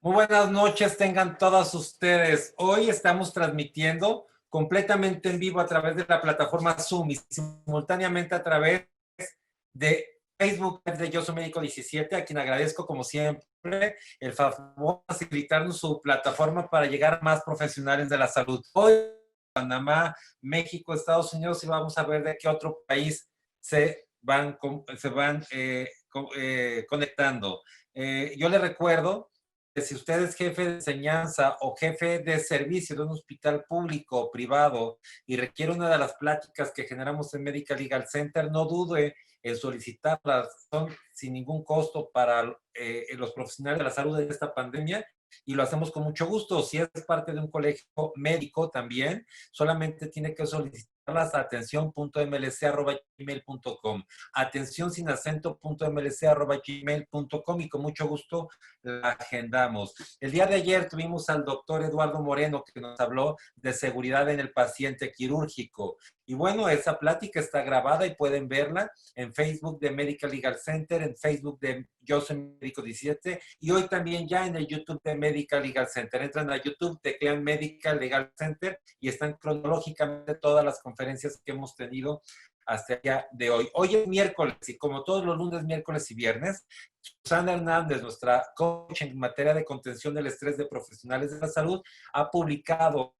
Muy buenas noches, tengan todas ustedes. Hoy estamos transmitiendo completamente en vivo a través de la plataforma Zoom y simultáneamente a través de Facebook de Yo Soy Médico 17, a quien agradezco como siempre el favor de facilitarnos su plataforma para llegar a más profesionales de la salud. Hoy, Panamá, México, Estados Unidos, y vamos a ver de qué otro país se van conectando. Yo les recuerdo que si usted es jefe de enseñanza o jefe de servicio de un hospital público o privado y requiere una de las pláticas que generamos en Medical Legal Center, no dude en solicitarlas. Son sin ningún costo para los profesionales de la salud de esta pandemia y lo hacemos con mucho gusto. Si es parte de un colegio médico también, solamente tiene que solicitarlas a atención.mlc@gmail.com, atención sin acento.mlc@gmail.com, y con mucho gusto la agendamos. El día de ayer tuvimos al doctor Eduardo Moreno, que nos habló de seguridad en el paciente quirúrgico. Y bueno, esa plática está grabada y pueden verla en Facebook de Medical Legal Center, en Facebook de Yo Soy Médico 17 y hoy también ya en el YouTube de Medical Legal Center. Entran a YouTube, teclean Medical Legal Center y están cronológicamente todas las conferencias que hemos tenido hasta el día de hoy. Hoy es miércoles y como todos los lunes, miércoles y viernes, Susana Hernández, nuestra coach en materia de contención del estrés de profesionales de la salud, ha publicado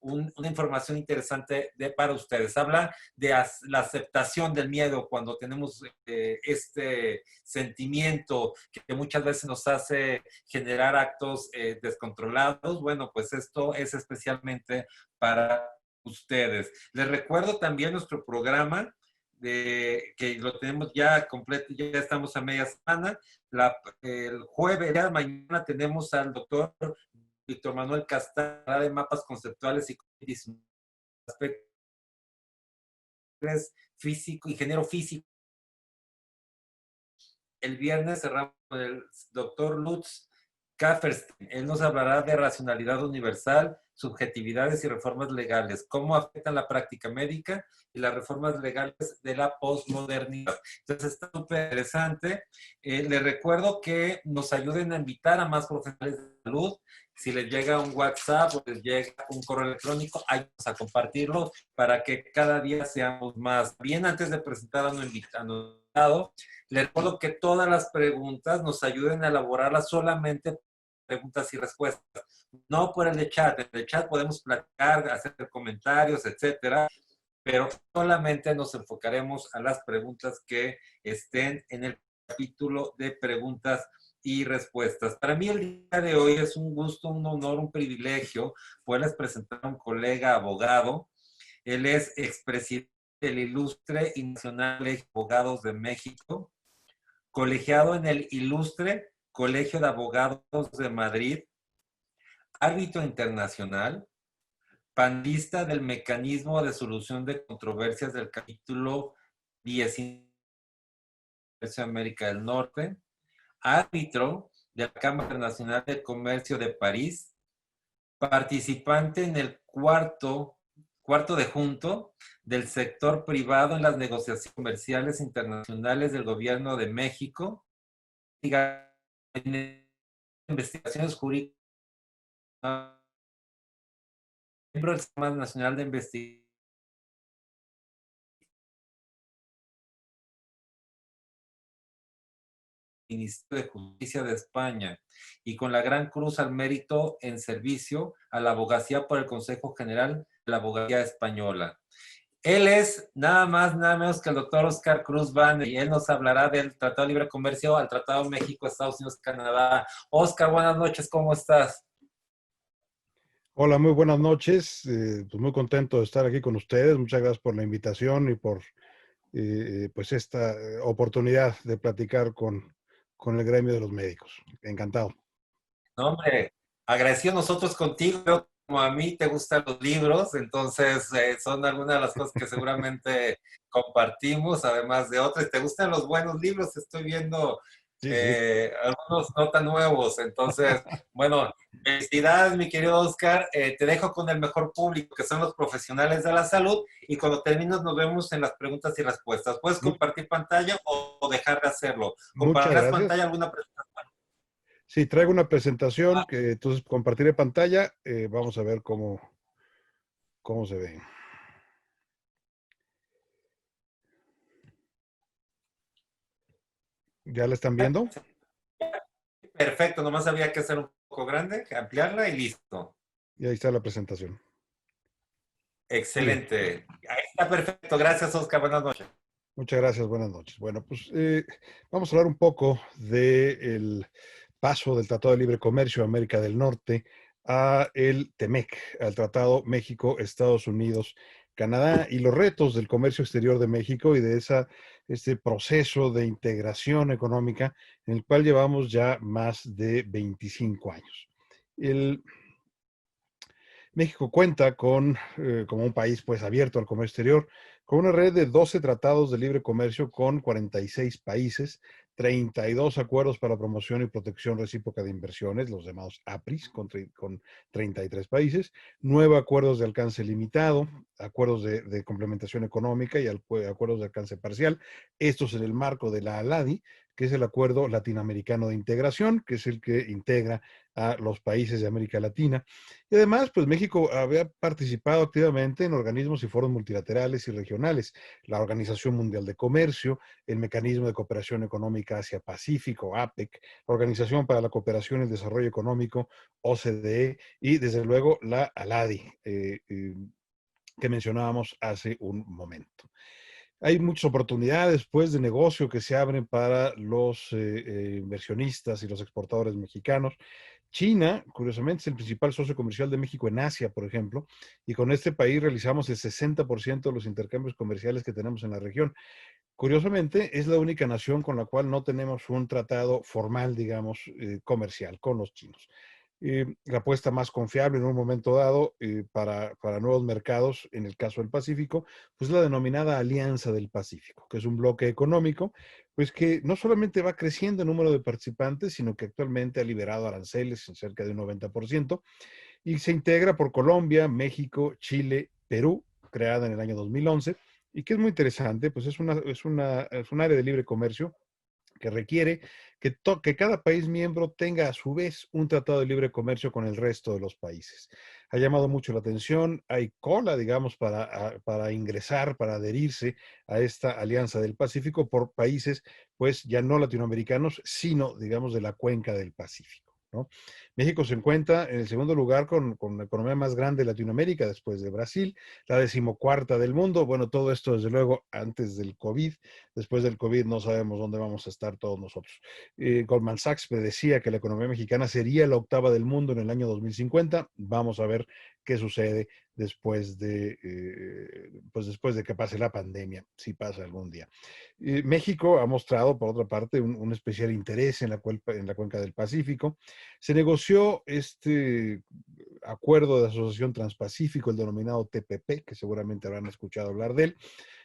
una información interesante para ustedes. Habla de la aceptación del miedo cuando tenemos este sentimiento que muchas veces nos hace generar actos descontrolados. Bueno, pues esto es especialmente para ustedes. Les recuerdo también nuestro programa que lo tenemos ya completo, ya estamos a media semana. El jueves, ya mañana, tenemos al doctor Víctor Manuel Castañeda de mapas conceptuales y aspectos físico, ingeniero físico. El viernes cerramos con el doctor Lutz Kafferstein. Él nos hablará de racionalidad universal, subjetividades y reformas legales, cómo afectan la práctica médica y las reformas legales de la posmodernidad. Entonces está súper interesante. Les recuerdo que nos ayuden a invitar a más profesionales de salud. Si les llega un WhatsApp o les llega un correo electrónico, ayúdanos a compartirlo para que cada día seamos más. Bien, antes de presentar a un invitado, les recuerdo que todas las preguntas nos ayuden a elaborarlas solamente preguntas y respuestas, no por el de chat. En el chat podemos platicar, hacer comentarios, etcétera, pero solamente nos enfocaremos a las preguntas que estén en el capítulo de preguntas y respuestas. Para mí el día de hoy es un gusto, un honor, un privilegio poderles presentar a un colega abogado. Él es expresidente del Ilustre y Nacional Colegio de Abogados de México, colegiado en el Ilustre Colegio de Abogados de Madrid, árbitro internacional, panelista del Mecanismo de Solución de Controversias del capítulo 19 de América del Norte, árbitro de la Cámara Nacional de Comercio de París, participante en el cuarto de junto del sector privado en las negociaciones comerciales internacionales del Gobierno de México, en investigaciones jurídicas, miembro del Sistema Nacional de Investigación, Ministerio de Justicia de España, y con la Gran Cruz al Mérito en Servicio a la Abogacía por el Consejo General de la Abogacía Española. Él es nada más, nada menos que el doctor Oscar Cruz Banner, y él nos hablará del Tratado de Libre Comercio al Tratado México, Estados Unidos, Canadá. Oscar, buenas noches, ¿cómo estás? Hola, muy buenas noches. Pues muy contento de estar aquí con ustedes. Muchas gracias por la invitación y por pues esta oportunidad de platicar con el gremio de los médicos. Encantado. No, hombre, agradecido nosotros contigo. Creo que como a mí te gustan los libros, entonces son algunas de las cosas que seguramente compartimos, además de otras. ¿Te gustan los buenos libros? Estoy viendo Sí, sí. algunos no tan nuevos. Entonces, bueno, felicidades, mi querido Oscar. Te dejo con el mejor público, que son los profesionales de la salud, y cuando termines nos vemos en las preguntas y respuestas. ¿Puedes Mu- compartir pantalla o dejar de hacerlo? Muchas ¿Compartirás gracias. pantalla alguna pregunta? Sí, traigo una presentación que entonces compartiré pantalla. Vamos a ver cómo se ve. ¿Ya la están viendo? Perfecto, nomás había que hacer un poco grande, ampliarla y listo. Y ahí está la presentación. Muy bien. Excelente. Ahí está perfecto. Gracias, Oscar. Buenas noches. Muchas gracias, buenas noches. Bueno, pues vamos a hablar un poco del paso del Tratado de Libre Comercio de América del Norte a el TEMEC, al Tratado México-Estados Unidos, Canadá y los retos del comercio exterior de México y de este proceso de integración económica en el cual llevamos ya más de 25 años. El, México cuenta como un país pues abierto al comercio exterior, con una red de 12 tratados de libre comercio con 46 países, 32 acuerdos para promoción y protección recíproca de inversiones, los llamados APRIs, con 33 países, 9 acuerdos de alcance limitado, acuerdos de complementación económica y acuerdos de alcance parcial. Estos en el marco de la ALADI, que es el Acuerdo Latinoamericano de Integración, que es el que integra a los países de América Latina. Y además, pues México había participado activamente en organismos y foros multilaterales y regionales, la Organización Mundial de Comercio, el Mecanismo de Cooperación Económica Asia-Pacífico, APEC, la Organización para la Cooperación y el Desarrollo Económico, OCDE, y desde luego la ALADI, que mencionábamos hace un momento. Hay muchas oportunidades pues de negocio que se abren para los inversionistas y los exportadores mexicanos. China, curiosamente, es el principal socio comercial de México en Asia, por ejemplo, y con este país realizamos el 60% de los intercambios comerciales que tenemos en la región. Curiosamente, es la única nación con la cual no tenemos un tratado formal, digamos, comercial con los chinos. La apuesta más confiable en un momento dado para nuevos mercados, en el caso del Pacífico, pues la denominada Alianza del Pacífico, que es un bloque económico, pues que no solamente va creciendo en número de participantes, sino que actualmente ha liberado aranceles en cerca de un 90% y se integra por Colombia, México, Chile, Perú, creada en el año 2011, y que es muy interesante, pues es un área de libre comercio que requiere que cada país miembro tenga a su vez un tratado de libre comercio con el resto de los países. Ha llamado mucho la atención, hay cola, digamos, para ingresar, para adherirse a esta Alianza del Pacífico por países, pues ya no latinoamericanos, sino, digamos, de la cuenca del Pacífico, ¿no? México se encuentra en el segundo lugar con la economía más grande de Latinoamérica, después de Brasil, la decimocuarta del mundo. Bueno, todo esto, desde luego, antes del COVID. Después del COVID no sabemos dónde vamos a estar todos nosotros. Goldman Sachs predecía que la economía mexicana sería la octava del mundo en el año 2050. Vamos a ver qué sucede pues después de que pase la pandemia, si pasa algún día. México ha mostrado, por otra parte, un especial interés en la cuenca del Pacífico. Se negoció este acuerdo de asociación transpacífico, el denominado TPP, que seguramente habrán escuchado hablar de él,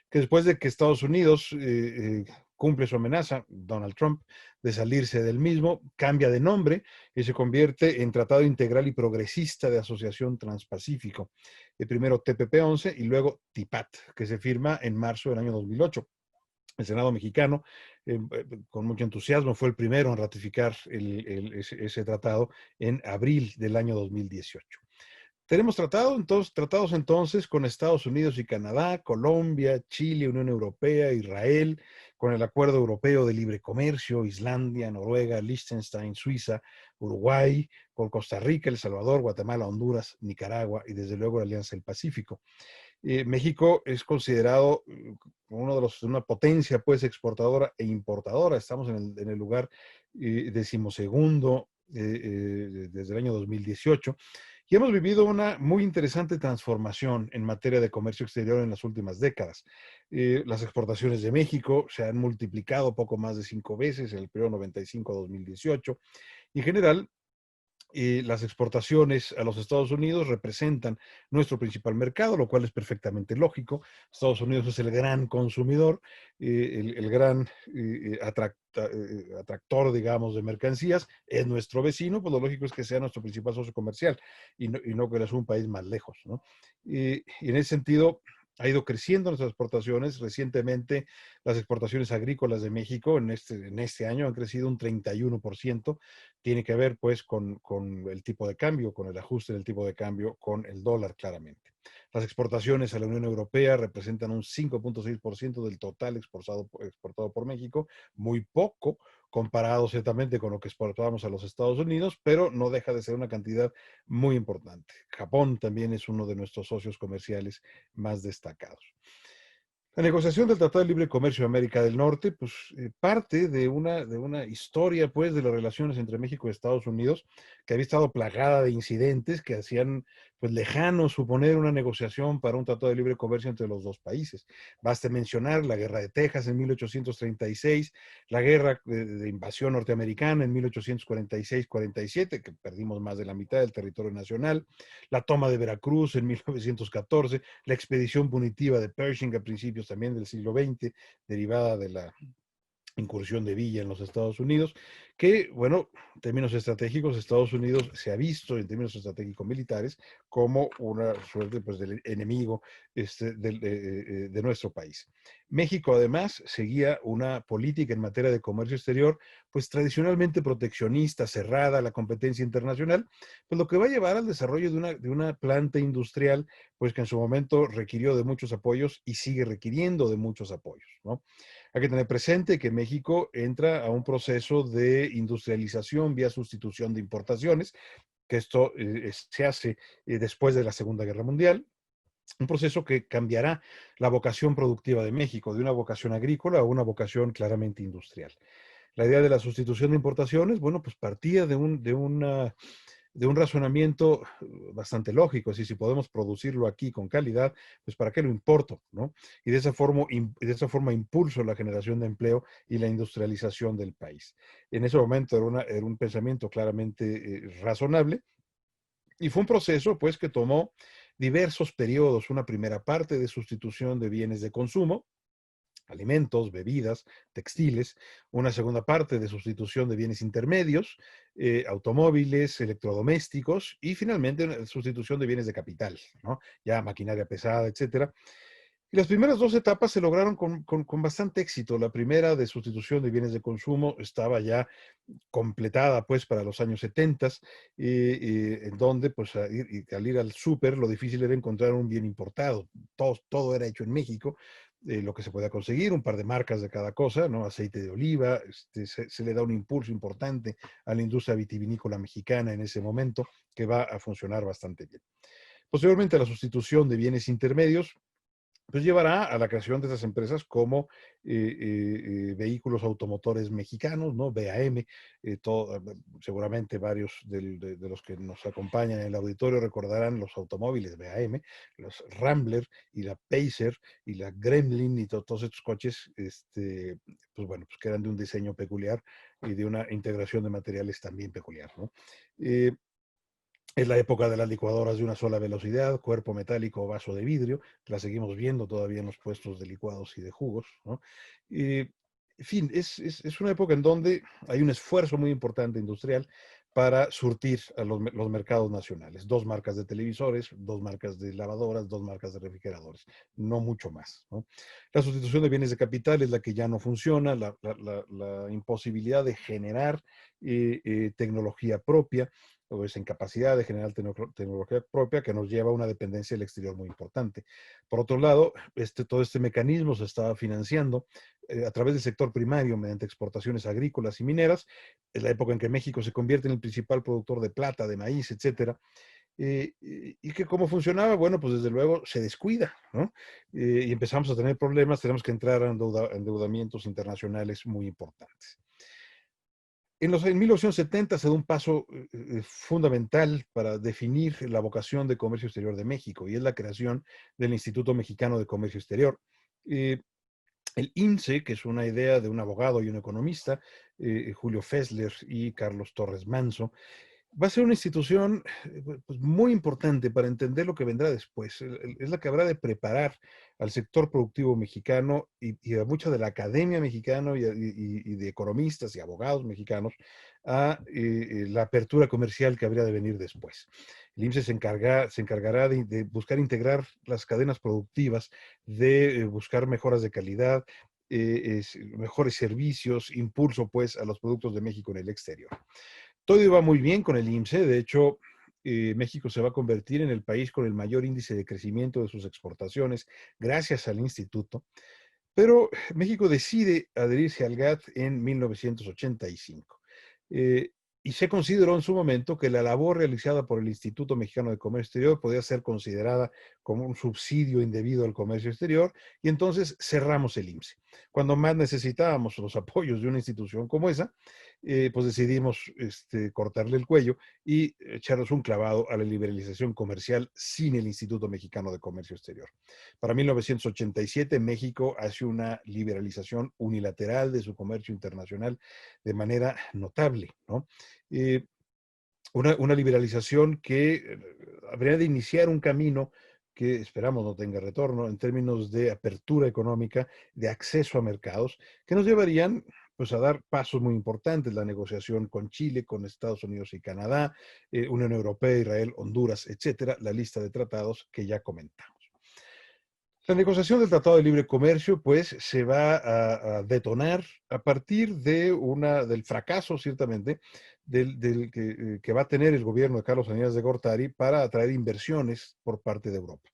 que después de que Estados Unidos cumple su amenaza, Donald Trump, de salirse del mismo, cambia de nombre y se convierte en Tratado Integral y Progresista de Asociación Transpacífico. Primero TPP-11 y luego TIPAT, que se firma en marzo del año 2008. El Senado mexicano, con mucho entusiasmo, fue el primero en ratificar ese tratado en abril del año 2018. Tenemos tratados entonces con Estados Unidos y Canadá, Colombia, Chile, Unión Europea, Israel, con el Acuerdo Europeo de Libre Comercio, Islandia, Noruega, Liechtenstein, Suiza, Uruguay, con Costa Rica, El Salvador, Guatemala, Honduras, Nicaragua y desde luego la Alianza del Pacífico. México es considerado una potencia pues exportadora e importadora. Estamos en el lugar decimosegundo desde el año 2018 y hemos vivido una muy interesante transformación en materia de comercio exterior en las últimas décadas. Las exportaciones de México se han multiplicado poco más de 5 veces en el periodo 95-2018 y en general las exportaciones a los Estados Unidos representan nuestro principal mercado, lo cual es perfectamente lógico. Estados Unidos es el gran consumidor, el gran atractor, digamos, de mercancías, es nuestro vecino, pues lo lógico es que sea nuestro principal socio comercial y no que es un país más lejos, ¿no? Y en ese sentido, ha ido creciendo nuestras exportaciones. Recientemente, las exportaciones agrícolas de México en este año han crecido un 31%. Tiene que ver, pues, con el tipo de cambio, con el ajuste del tipo de cambio, con el dólar, claramente. Las exportaciones a la Unión Europea representan un 5.6% del total exportado por México, muy poco comparado ciertamente con lo que exportábamos a los Estados Unidos, pero no deja de ser una cantidad muy importante. Japón también es uno de nuestros socios comerciales más destacados. La negociación del Tratado de Libre Comercio de América del Norte, pues parte de una historia, pues, de las relaciones entre México y Estados Unidos, que había estado plagada de incidentes que hacían, pues, lejano suponer una negociación para un Tratado de Libre Comercio entre los dos países. Baste mencionar la Guerra de Texas en 1836, la Guerra de Invasión Norteamericana en 1846-47, que perdimos más de la mitad del territorio nacional, la toma de Veracruz en 1914, la expedición punitiva de Pershing a principios también del siglo XX, derivada de la incursión de Villa en los Estados Unidos, que, bueno, en términos estratégicos, Estados Unidos se ha visto en términos estratégicos militares como una suerte, pues, del enemigo de nuestro país. México, además, seguía una política en materia de comercio exterior, pues tradicionalmente proteccionista, cerrada a la competencia internacional, pues lo que va a llevar al desarrollo de una planta industrial, pues que en su momento requirió de muchos apoyos y sigue requiriendo de muchos apoyos, ¿no? Hay que tener presente que México entra a un proceso de industrialización vía sustitución de importaciones, que esto se hace después de la Segunda Guerra Mundial, un proceso que cambiará la vocación productiva de México, de una vocación agrícola a una vocación claramente industrial. La idea de la sustitución de importaciones, bueno, pues partía de un razonamiento bastante lógico, es decir, si podemos producirlo aquí con calidad, pues ¿para qué lo importo? ¿No? Y de esa forma impulso la generación de empleo y la industrialización del país. En ese momento era un pensamiento claramente razonable, y fue un proceso, pues, que tomó diversos periodos. Una primera parte de sustitución de bienes de consumo, alimentos, bebidas, textiles; una segunda parte de sustitución de bienes intermedios, automóviles, electrodomésticos; y finalmente una sustitución de bienes de capital, ¿no? Ya maquinaria pesada, etcétera. Y las primeras dos etapas se lograron con bastante éxito. La primera, de sustitución de bienes de consumo, estaba ya completada, pues, para los años 70, en donde, pues, al ir al súper, lo difícil era encontrar un bien importado. Todo era hecho en México, lo que se podía conseguir, un par de marcas de cada cosa, ¿no? Aceite de oliva, se le da un impulso importante a la industria vitivinícola mexicana en ese momento, que va a funcionar bastante bien. Posteriormente, la sustitución de bienes intermedios, pues llevará a la creación de esas empresas como Vehículos Automotores Mexicanos, ¿no? VAM. Seguramente varios de los que nos acompañan en el auditorio recordarán los automóviles VAM, los Rambler y la Pacer y la Gremlin y todos estos coches, pues bueno, pues que eran de un diseño peculiar y de una integración de materiales también peculiar, ¿no? Eh, es la época de las licuadoras de una sola velocidad, cuerpo metálico o vaso de vidrio, que la seguimos viendo todavía en los puestos de licuados y de jugos, ¿no? En fin, es una época en donde hay un esfuerzo muy importante industrial para surtir a los mercados nacionales. Dos marcas de televisores, dos marcas de lavadoras, dos marcas de refrigeradores, no mucho más, ¿no? La sustitución de bienes de capital es la que ya no funciona, la imposibilidad de generar tecnología propia, o esa incapacidad de generar tecnología propia, que nos lleva a una dependencia del exterior muy importante. Por otro lado, todo este mecanismo se estaba financiando a través del sector primario mediante exportaciones agrícolas y mineras. Es la época en que México se convierte en el principal productor de plata, de maíz, etcétera. Y que cómo funcionaba, bueno, pues desde luego se descuida, ¿no? Y empezamos a tener problemas, tenemos que entrar a endeudamientos internacionales muy importantes. En 1970 se da un paso fundamental para definir la vocación de comercio exterior de México, y es la creación del Instituto Mexicano de Comercio Exterior. Eh, el IMCE, que es una idea de un abogado y un economista, Julio Fessler y Carlos Torres Manso, Va a ser una institución pues, muy importante para entender lo que vendrá después. Es la que habrá de preparar al sector productivo mexicano y a mucha de la academia mexicana y de economistas y abogados mexicanos a la apertura comercial que habría de venir después. El IMSS se encargará de buscar integrar las cadenas productivas, de buscar mejoras de calidad, mejores servicios, impulso pues a los productos de México en el exterior. Todo iba muy bien con el IMSS. De hecho, México se va a convertir en el país con el mayor índice de crecimiento de sus exportaciones gracias al instituto. Pero México decide adherirse al GATT en 1985. Eh, y se consideró en su momento que la labor realizada por el Instituto Mexicano de Comercio Exterior podía ser considerada como un subsidio indebido al comercio exterior, y entonces cerramos el IMSS. Cuando más necesitábamos los apoyos de una institución como esa, pues decidimos cortarle el cuello y echarnos un clavado a la liberalización comercial sin el Instituto Mexicano de Comercio Exterior. Para 1987, México hace una liberalización unilateral de su comercio internacional de manera notable, ¿no? Eh, una liberalización que habría de iniciar un camino que esperamos no tenga retorno en términos de apertura económica, de acceso a mercados, que nos llevarían pues a dar pasos muy importantes, la negociación con Chile, con Estados Unidos y Canadá, Unión Europea, Israel, Honduras, etcétera, la lista de tratados que ya comentamos. La negociación del Tratado de Libre Comercio, pues, se va a detonar a partir del fracaso, ciertamente, que va a tener el gobierno de Carlos Salinas de Gortari para atraer inversiones por parte de Europa.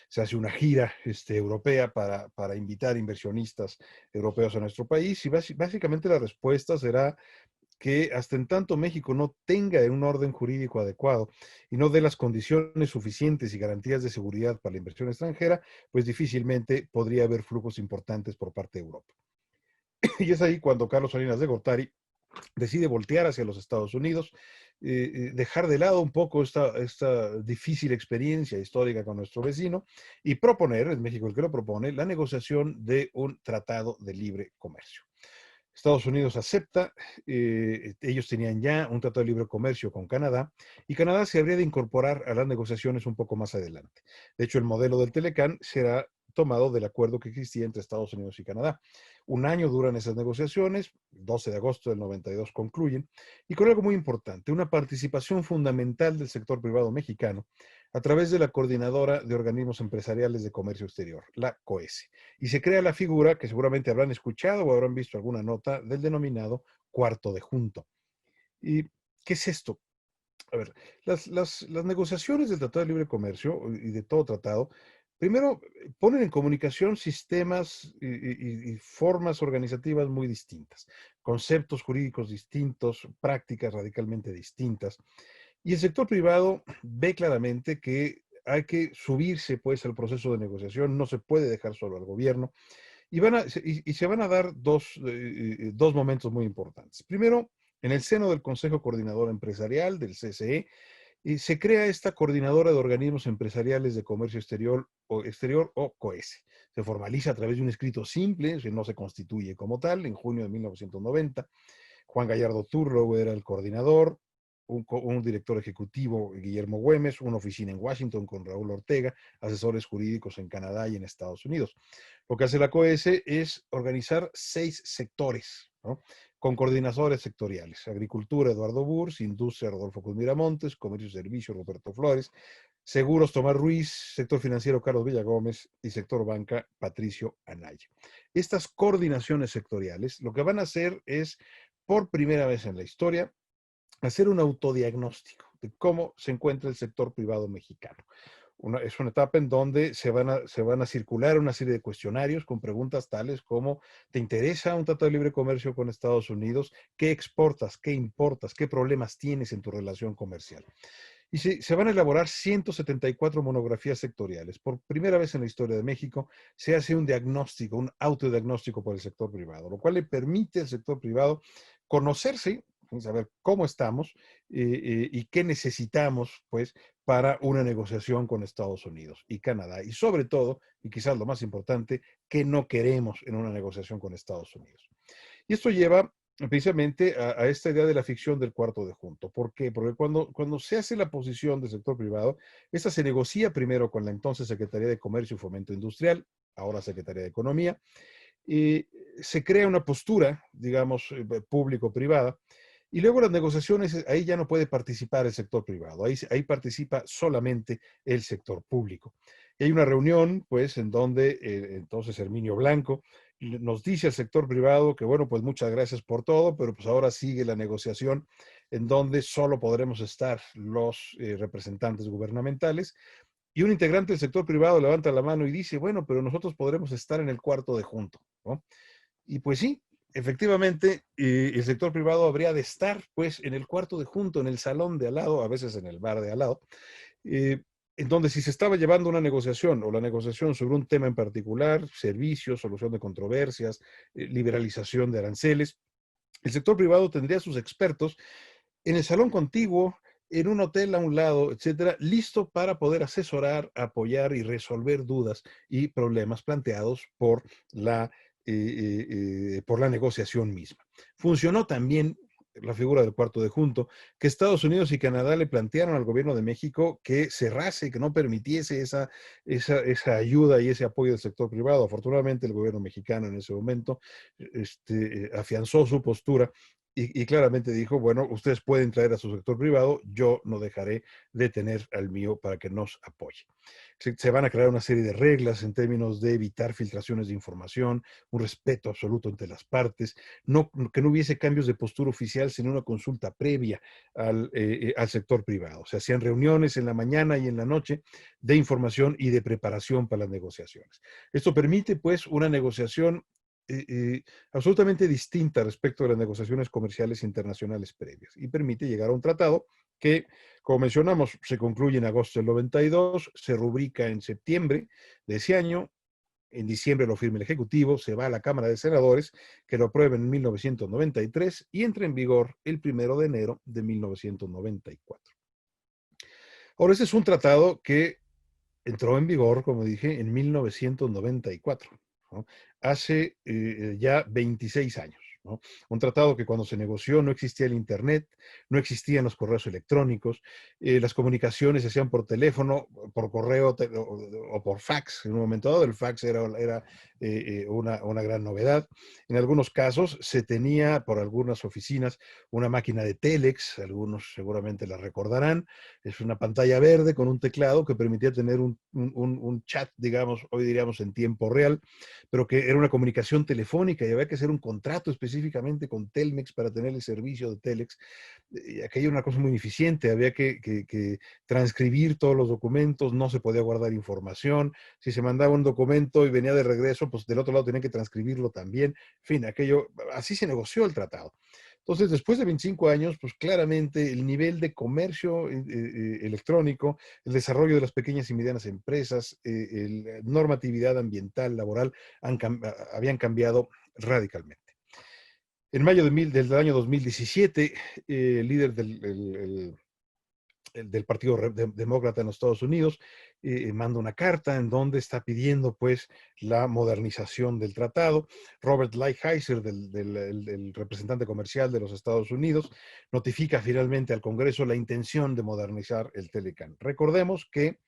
Se hace una gira europea para invitar inversionistas europeos a nuestro país y básicamente la respuesta será que hasta en tanto México no tenga un orden jurídico adecuado y no dé las condiciones suficientes y garantías de seguridad para la inversión extranjera, pues difícilmente podría haber flujos importantes por parte de Europa. Y es ahí cuando Carlos Salinas de Gortari decide voltear hacia los Estados Unidos, dejar de lado un poco esta difícil experiencia histórica con nuestro vecino y proponer, es México el que lo propone, la negociación de un tratado de libre comercio. Estados Unidos acepta, ellos tenían ya un tratado de libre comercio con Canadá y Canadá se habría de incorporar a las negociaciones un poco más adelante. De hecho, el modelo del Telecán será tomado del acuerdo que existía entre Estados Unidos y Canadá. Un año duran esas negociaciones, 12 de agosto del 92 concluyen, y con algo muy importante, una participación fundamental del sector privado mexicano a través de la Coordinadora de Organismos Empresariales de Comercio Exterior, la COESE. Y se crea la figura que seguramente habrán escuchado o habrán visto alguna nota del denominado cuarto de junto. ¿Y qué es esto? A ver, las negociaciones del Tratado de Libre Comercio y de todo tratado, primero ponen en comunicación sistemas y formas organizativas muy distintas, conceptos jurídicos distintos, prácticas radicalmente distintas. Y el sector privado ve claramente que hay que subirse pues al proceso de negociación, no se puede dejar solo al gobierno y se van a dar dos momentos muy importantes. Primero, en el seno del Consejo Coordinador Empresarial, del CCE, se crea esta Coordinadora de Organismos Empresariales de Comercio Exterior o COESE. Se formaliza a través de un escrito simple, no se constituye como tal, en junio de 1990. Juan Gallardo Turro era el coordinador, un director ejecutivo, Guillermo Güemes, una oficina en Washington con Raúl Ortega, asesores jurídicos en Canadá y en Estados Unidos. Lo que hace la COESE es organizar 6 sectores, ¿no? Con coordinadores sectoriales: agricultura, Eduardo Burs; industria, Rodolfo Cruz Miramontes; comercio y servicios, Roberto Flores; seguros, Tomás Ruiz; sector financiero, Carlos Villagómez; y sector banca, Patricio Anaya. Estas coordinaciones sectoriales lo que van a hacer es, por primera vez en la historia, hacer un autodiagnóstico de cómo se encuentra el sector privado mexicano. Es una etapa en donde se van a circular una serie de cuestionarios con preguntas tales como: ¿te interesa un tratado de libre comercio con Estados Unidos? ¿Qué exportas? ¿Qué importas? ¿Qué problemas tienes en tu relación comercial? Y se van a elaborar 174 monografías sectoriales. Por primera vez en la historia de México se hace un diagnóstico, un autodiagnóstico por el sector privado, lo cual le permite al sector privado conocerse, saber cómo estamos y qué necesitamos, pues, para una negociación con Estados Unidos y Canadá. Y sobre todo, y quizás lo más importante, qué no queremos en una negociación con Estados Unidos. Y esto lleva precisamente a esta idea de la ficción del cuarto de junto. ¿Por qué? Porque cuando se hace la posición del sector privado, esta se negocia primero con la entonces Secretaría de Comercio y Fomento Industrial, ahora Secretaría de Economía, y se crea una postura, digamos, público-privada, y luego las negociaciones, ahí ya no puede participar el sector privado, ahí participa solamente el sector público. Y hay una reunión, pues, en donde entonces Herminio Blanco nos dice al sector privado que, bueno, pues muchas gracias por todo, pero pues ahora sigue la negociación en donde solo podremos estar los representantes gubernamentales. Y un integrante del sector privado levanta la mano y dice, bueno, pero nosotros podremos estar en el cuarto de junto, ¿no? Y pues sí, efectivamente, el sector privado habría de estar, pues, en el cuarto de junto, en el salón de al lado, a veces en el bar de al lado, eh, en donde si se estaba llevando una negociación o la negociación sobre un tema en particular, servicios, solución de controversias, liberalización de aranceles, el sector privado tendría a sus expertos en el salón contiguo, en un hotel a un lado, etcétera, listo para poder asesorar, apoyar y resolver dudas y problemas planteados por la negociación misma. Funcionó también la figura del cuarto de junto, que Estados Unidos y Canadá le plantearon al gobierno de México que cerrase, que no permitiese esa ayuda y ese apoyo del sector privado. Afortunadamente, el gobierno mexicano en ese momento afianzó su postura y claramente dijo, bueno, ustedes pueden traer a su sector privado, yo no dejaré de tener al mío para que nos apoye. Se van a crear una serie de reglas en términos de evitar filtraciones de información, un respeto absoluto entre las partes, que no hubiese cambios de postura oficial sin una consulta previa al sector privado. Se hacían reuniones en la mañana y en la noche de información y de preparación para las negociaciones. Esto permite, pues, una negociación absolutamente distinta respecto de las negociaciones comerciales internacionales previas y permite llegar a un tratado que, como mencionamos, se concluye en agosto del 92, se rubrica en septiembre de ese año, en diciembre lo firma el Ejecutivo, se va a la Cámara de Senadores, que lo aprueba en 1993 y entra en vigor el 1 de enero de 1994. Ahora, ese es un tratado que entró en vigor, como dije, en 1994, ¿no? Hace ya 26 años. ¿No? Un tratado que cuando se negoció no existía el Internet, no existían los correos electrónicos, las comunicaciones se hacían por teléfono, por correo o por fax. En un momento dado el fax era una gran novedad. En algunos casos se tenía por algunas oficinas una máquina de telex, algunos seguramente la recordarán, es una pantalla verde con un teclado que permitía tener un chat, digamos, hoy diríamos en tiempo real, pero que era una comunicación telefónica y había que hacer un contrato específicamente con Telmex para tener el servicio de Telex. Y aquello era una cosa muy ineficiente, había que transcribir todos los documentos, no se podía guardar información, si se mandaba un documento y venía de regreso, pues del otro lado tenían que transcribirlo también, en fin, aquello, así se negoció el tratado. Entonces, después de 25 años, pues claramente el nivel de comercio electrónico, el desarrollo de las pequeñas y medianas empresas, la normatividad ambiental, laboral, habían cambiado radicalmente. En mayo del año 2017, el líder del Partido Demócrata en los Estados Unidos, manda una carta en donde está pidiendo pues la modernización del tratado. Robert Lighthizer, del representante comercial de los Estados Unidos, notifica finalmente al Congreso la intención de modernizar el Telecan. Recordemos que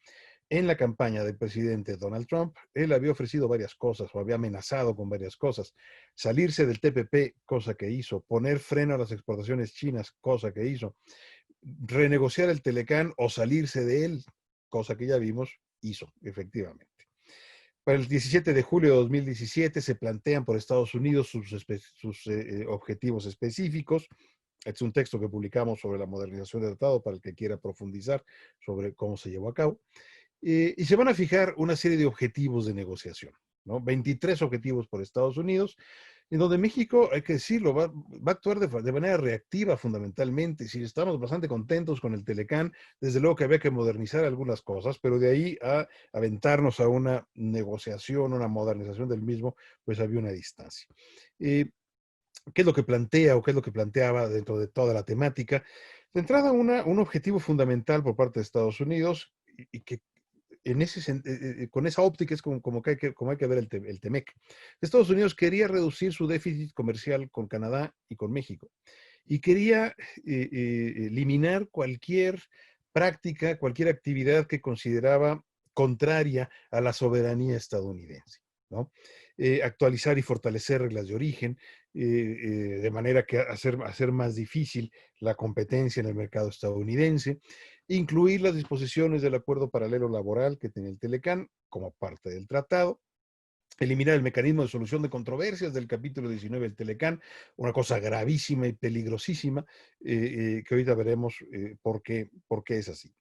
en la campaña del presidente Donald Trump, él había ofrecido varias cosas o había amenazado con varias cosas. Salirse del TPP, cosa que hizo, poner freno a las exportaciones chinas, cosa que hizo, renegociar el Telecán o salirse de él, cosa que ya vimos, hizo, efectivamente. Para el 17 de julio de 2017 se plantean por Estados Unidos sus objetivos específicos. Es un texto que publicamos sobre la modernización del tratado para el que quiera profundizar sobre cómo se llevó a cabo. Y se van a fijar una serie de objetivos de negociación, ¿no? 23 objetivos por Estados Unidos, en donde México, hay que decirlo, va a actuar de manera reactiva fundamentalmente. Si estamos bastante contentos con el Telecán, desde luego que había que modernizar algunas cosas, pero de ahí a aventarnos a una negociación, una modernización del mismo, pues había una distancia. ¿Qué es lo que plantea o qué es lo que planteaba dentro de toda la temática? De entrada, un objetivo fundamental por parte de Estados Unidos y que con esa óptica es como hay que ver el TEMEC. Estados Unidos quería reducir su déficit comercial con Canadá y con México y quería eliminar cualquier práctica, cualquier actividad que consideraba contraria a la soberanía estadounidense, ¿no? Actualizar y fortalecer reglas de origen, de manera que hacer más difícil la competencia en el mercado estadounidense, incluir las disposiciones del acuerdo paralelo laboral que tiene el Telecán como parte del tratado, eliminar el mecanismo de solución de controversias del capítulo 19 del Telecán, una cosa gravísima y peligrosísima, que ahorita veremos por qué es así.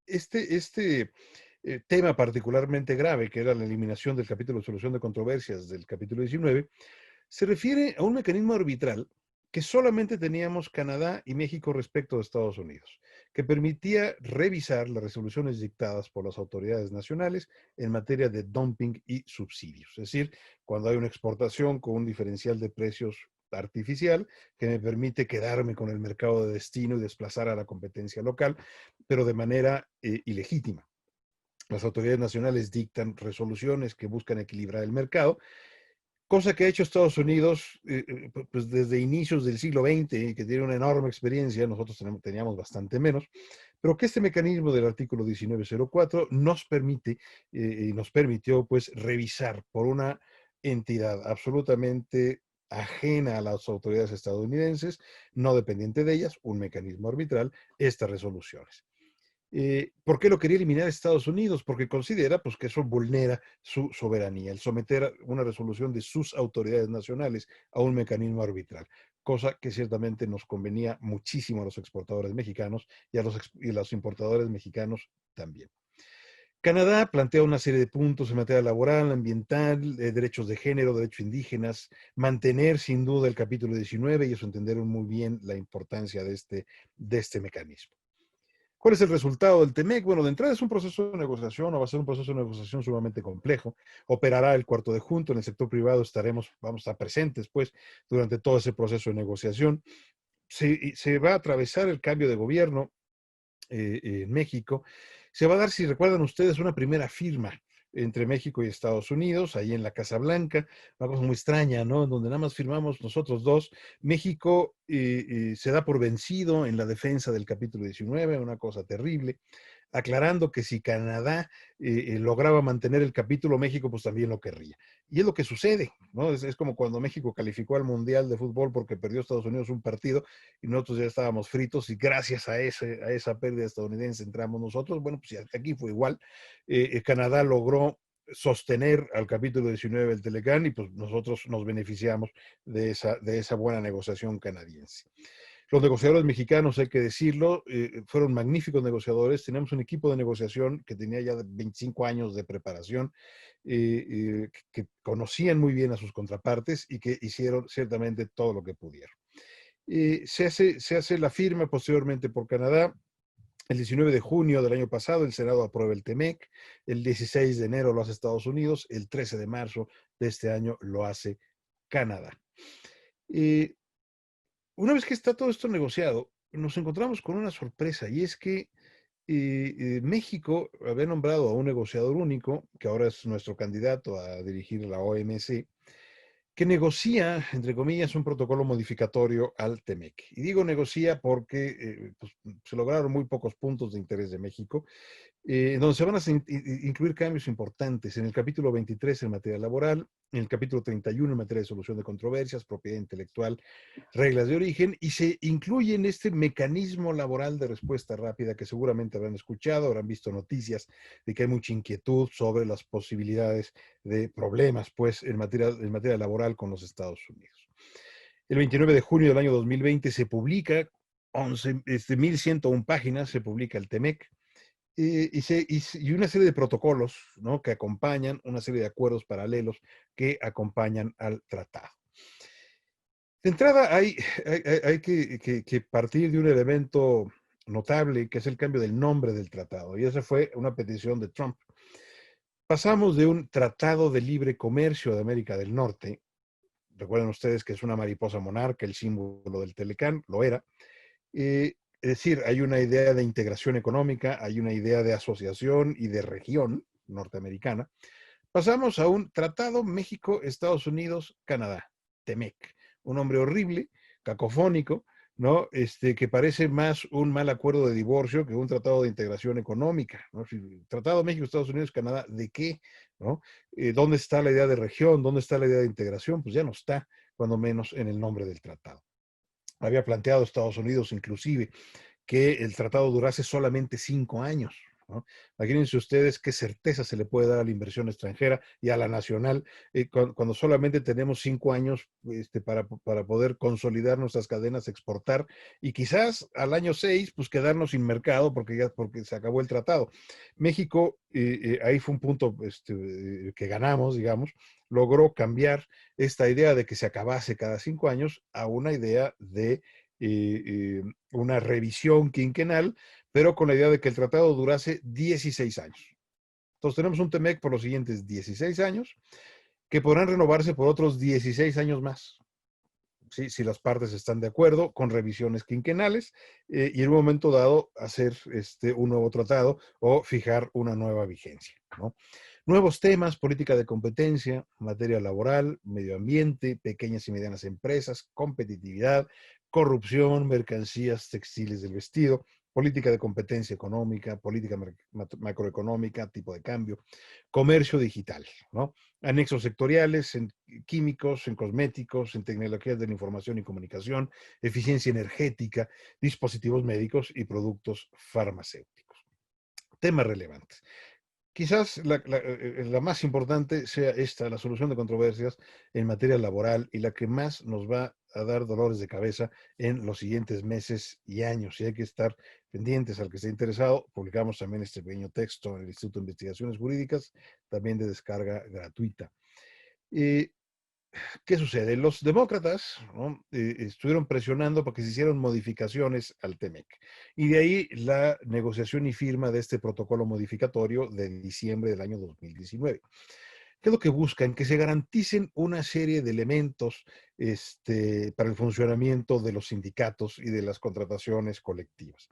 Este tema particularmente grave, que era la eliminación del capítulo de solución de controversias del capítulo 19, se refiere a un mecanismo arbitral que solamente teníamos Canadá y México respecto de Estados Unidos, que permitía revisar las resoluciones dictadas por las autoridades nacionales en materia de dumping y subsidios. Es decir, cuando hay una exportación con un diferencial de precios artificial que me permite quedarme con el mercado de destino y desplazar a la competencia local, pero de manera ilegítima. Las autoridades nacionales dictan resoluciones que buscan equilibrar el mercado, cosa que ha hecho Estados Unidos pues desde inicios del siglo XX, que tiene una enorme experiencia, nosotros teníamos bastante menos, pero que este mecanismo del artículo 1904 nos permite y nos permitió pues revisar por una entidad absolutamente ajena a las autoridades estadounidenses, no dependiente de ellas, un mecanismo arbitral, estas resoluciones. ¿Por qué lo quería eliminar Estados Unidos? Porque considera pues, que eso vulnera su soberanía, el someter una resolución de sus autoridades nacionales a un mecanismo arbitral, cosa que ciertamente nos convenía muchísimo a los exportadores mexicanos y a los importadores mexicanos también. Canadá plantea una serie de puntos en materia laboral, ambiental, derechos de género, derechos indígenas, mantener sin duda el capítulo 19 y eso entender muy bien la importancia de este mecanismo. ¿Cuál es el resultado del TEMEC? Bueno, de entrada es un proceso de negociación o va a ser un proceso de negociación sumamente complejo. Operará el cuarto de junto, en el sector privado vamos a estar presentes pues durante todo ese proceso de negociación. Se va a atravesar el cambio de gobierno en México. Se va a dar, si recuerdan ustedes, una primera firma entre México y Estados Unidos, ahí en la Casa Blanca, una cosa muy extraña, ¿no? En donde nada más firmamos nosotros dos. México se da por vencido en la defensa del capítulo 19, una cosa terrible, aclarando que si Canadá lograba mantener el capítulo, México pues también lo querría. Y es lo que sucede, ¿no? Es como cuando México calificó al Mundial de Fútbol porque perdió Estados Unidos un partido y nosotros ya estábamos fritos y gracias a esa pérdida estadounidense entramos nosotros. Bueno, pues aquí fue igual. Canadá logró sostener al capítulo 19 del Telecán y pues nosotros nos beneficiamos de esa buena negociación canadiense. Los negociadores mexicanos, hay que decirlo, fueron magníficos negociadores. Tenemos un equipo de negociación que tenía ya 25 años de preparación, que conocían muy bien a sus contrapartes y que hicieron ciertamente todo lo que pudieron. Se hace la firma posteriormente por Canadá. El 19 de junio del año pasado, el Senado aprueba el TEMEC. El 16 de enero lo hace Estados Unidos. El 13 de marzo de este año lo hace Canadá. Una vez que está todo esto negociado, nos encontramos con una sorpresa y es que México había nombrado a un negociador único, que ahora es nuestro candidato a dirigir la OMC, que negocia, entre comillas, un protocolo modificatorio al TEMEC. Y digo negocia porque pues, se lograron muy pocos puntos de interés de México, donde se van a incluir cambios importantes en el capítulo 23 en materia laboral, en el capítulo 31 en materia de solución de controversias, propiedad intelectual, reglas de origen, y se incluye en este mecanismo laboral de respuesta rápida que seguramente habrán escuchado, habrán visto noticias de que hay mucha inquietud sobre las posibilidades de problemas pues, en materia laboral con los Estados Unidos. El 29 de junio del año 2020 se publica 1.101 páginas, se publica el TEMEC, y una serie de protocolos, ¿no? Que acompañan, una serie de acuerdos paralelos que acompañan al tratado. De entrada, hay que partir de un elemento notable, que es el cambio del nombre del tratado, y esa fue una petición de Trump. Pasamos de un tratado de libre comercio de América del Norte, recuerden ustedes que es una mariposa monarca, el símbolo del Telecán, lo era, Es decir, hay una idea de integración económica, hay una idea de asociación y de región norteamericana. Pasamos a un tratado México, Estados Unidos, Canadá, TEMEC, un nombre horrible, cacofónico, ¿no? Que parece más un mal acuerdo de divorcio que un tratado de integración económica, ¿no? Tratado México, Estados Unidos, Canadá, ¿de qué? ¿No? ¿Dónde está la idea de región? ¿Dónde está la idea de integración? Pues ya no está, cuando menos en el nombre del tratado. Había planteado Estados Unidos inclusive que el tratado durase solamente 5 años, ¿no? Imagínense ustedes qué certeza se le puede dar a la inversión extranjera y a la nacional cuando solamente tenemos 5 años para poder consolidar nuestras cadenas, exportar y quizás al año 6 pues quedarnos sin mercado porque se acabó el tratado. México, ahí fue un punto que ganamos, digamos, logró cambiar esta idea de que se acabase cada 5 años a una idea de una revisión quinquenal, pero con la idea de que el tratado durase 16 años. Entonces tenemos un TEMEC por los siguientes 16 años, que podrán renovarse por otros 16 años más, ¿sí? Si las partes están de acuerdo, con revisiones quinquenales, y en un momento dado hacer un nuevo tratado o fijar una nueva vigencia, ¿no? Nuevos temas, política de competencia, materia laboral, medio ambiente, pequeñas y medianas empresas, competitividad, corrupción, mercancías textiles del vestido, política de competencia económica, política macroeconómica, tipo de cambio, comercio digital, ¿no? Anexos sectoriales en químicos, en cosméticos, en tecnologías de la información y comunicación, eficiencia energética, dispositivos médicos y productos farmacéuticos. Temas relevantes. Quizás la más importante sea esta, la solución de controversias en materia laboral y la que más nos va a dar dolores de cabeza en los siguientes meses y años. Y hay que estar pendientes al que esté interesado. Publicamos también este pequeño texto en el Instituto de Investigaciones Jurídicas, también de descarga gratuita. Eh, ¿Qué sucede? Los demócratas, ¿no? Estuvieron presionando para que se hicieran modificaciones al TEMEC. Y de ahí la negociación y firma de este protocolo modificatorio de diciembre del año 2019. ¿Qué es lo que buscan? Que se garanticen una serie de elementos para el funcionamiento de los sindicatos y de las contrataciones colectivas.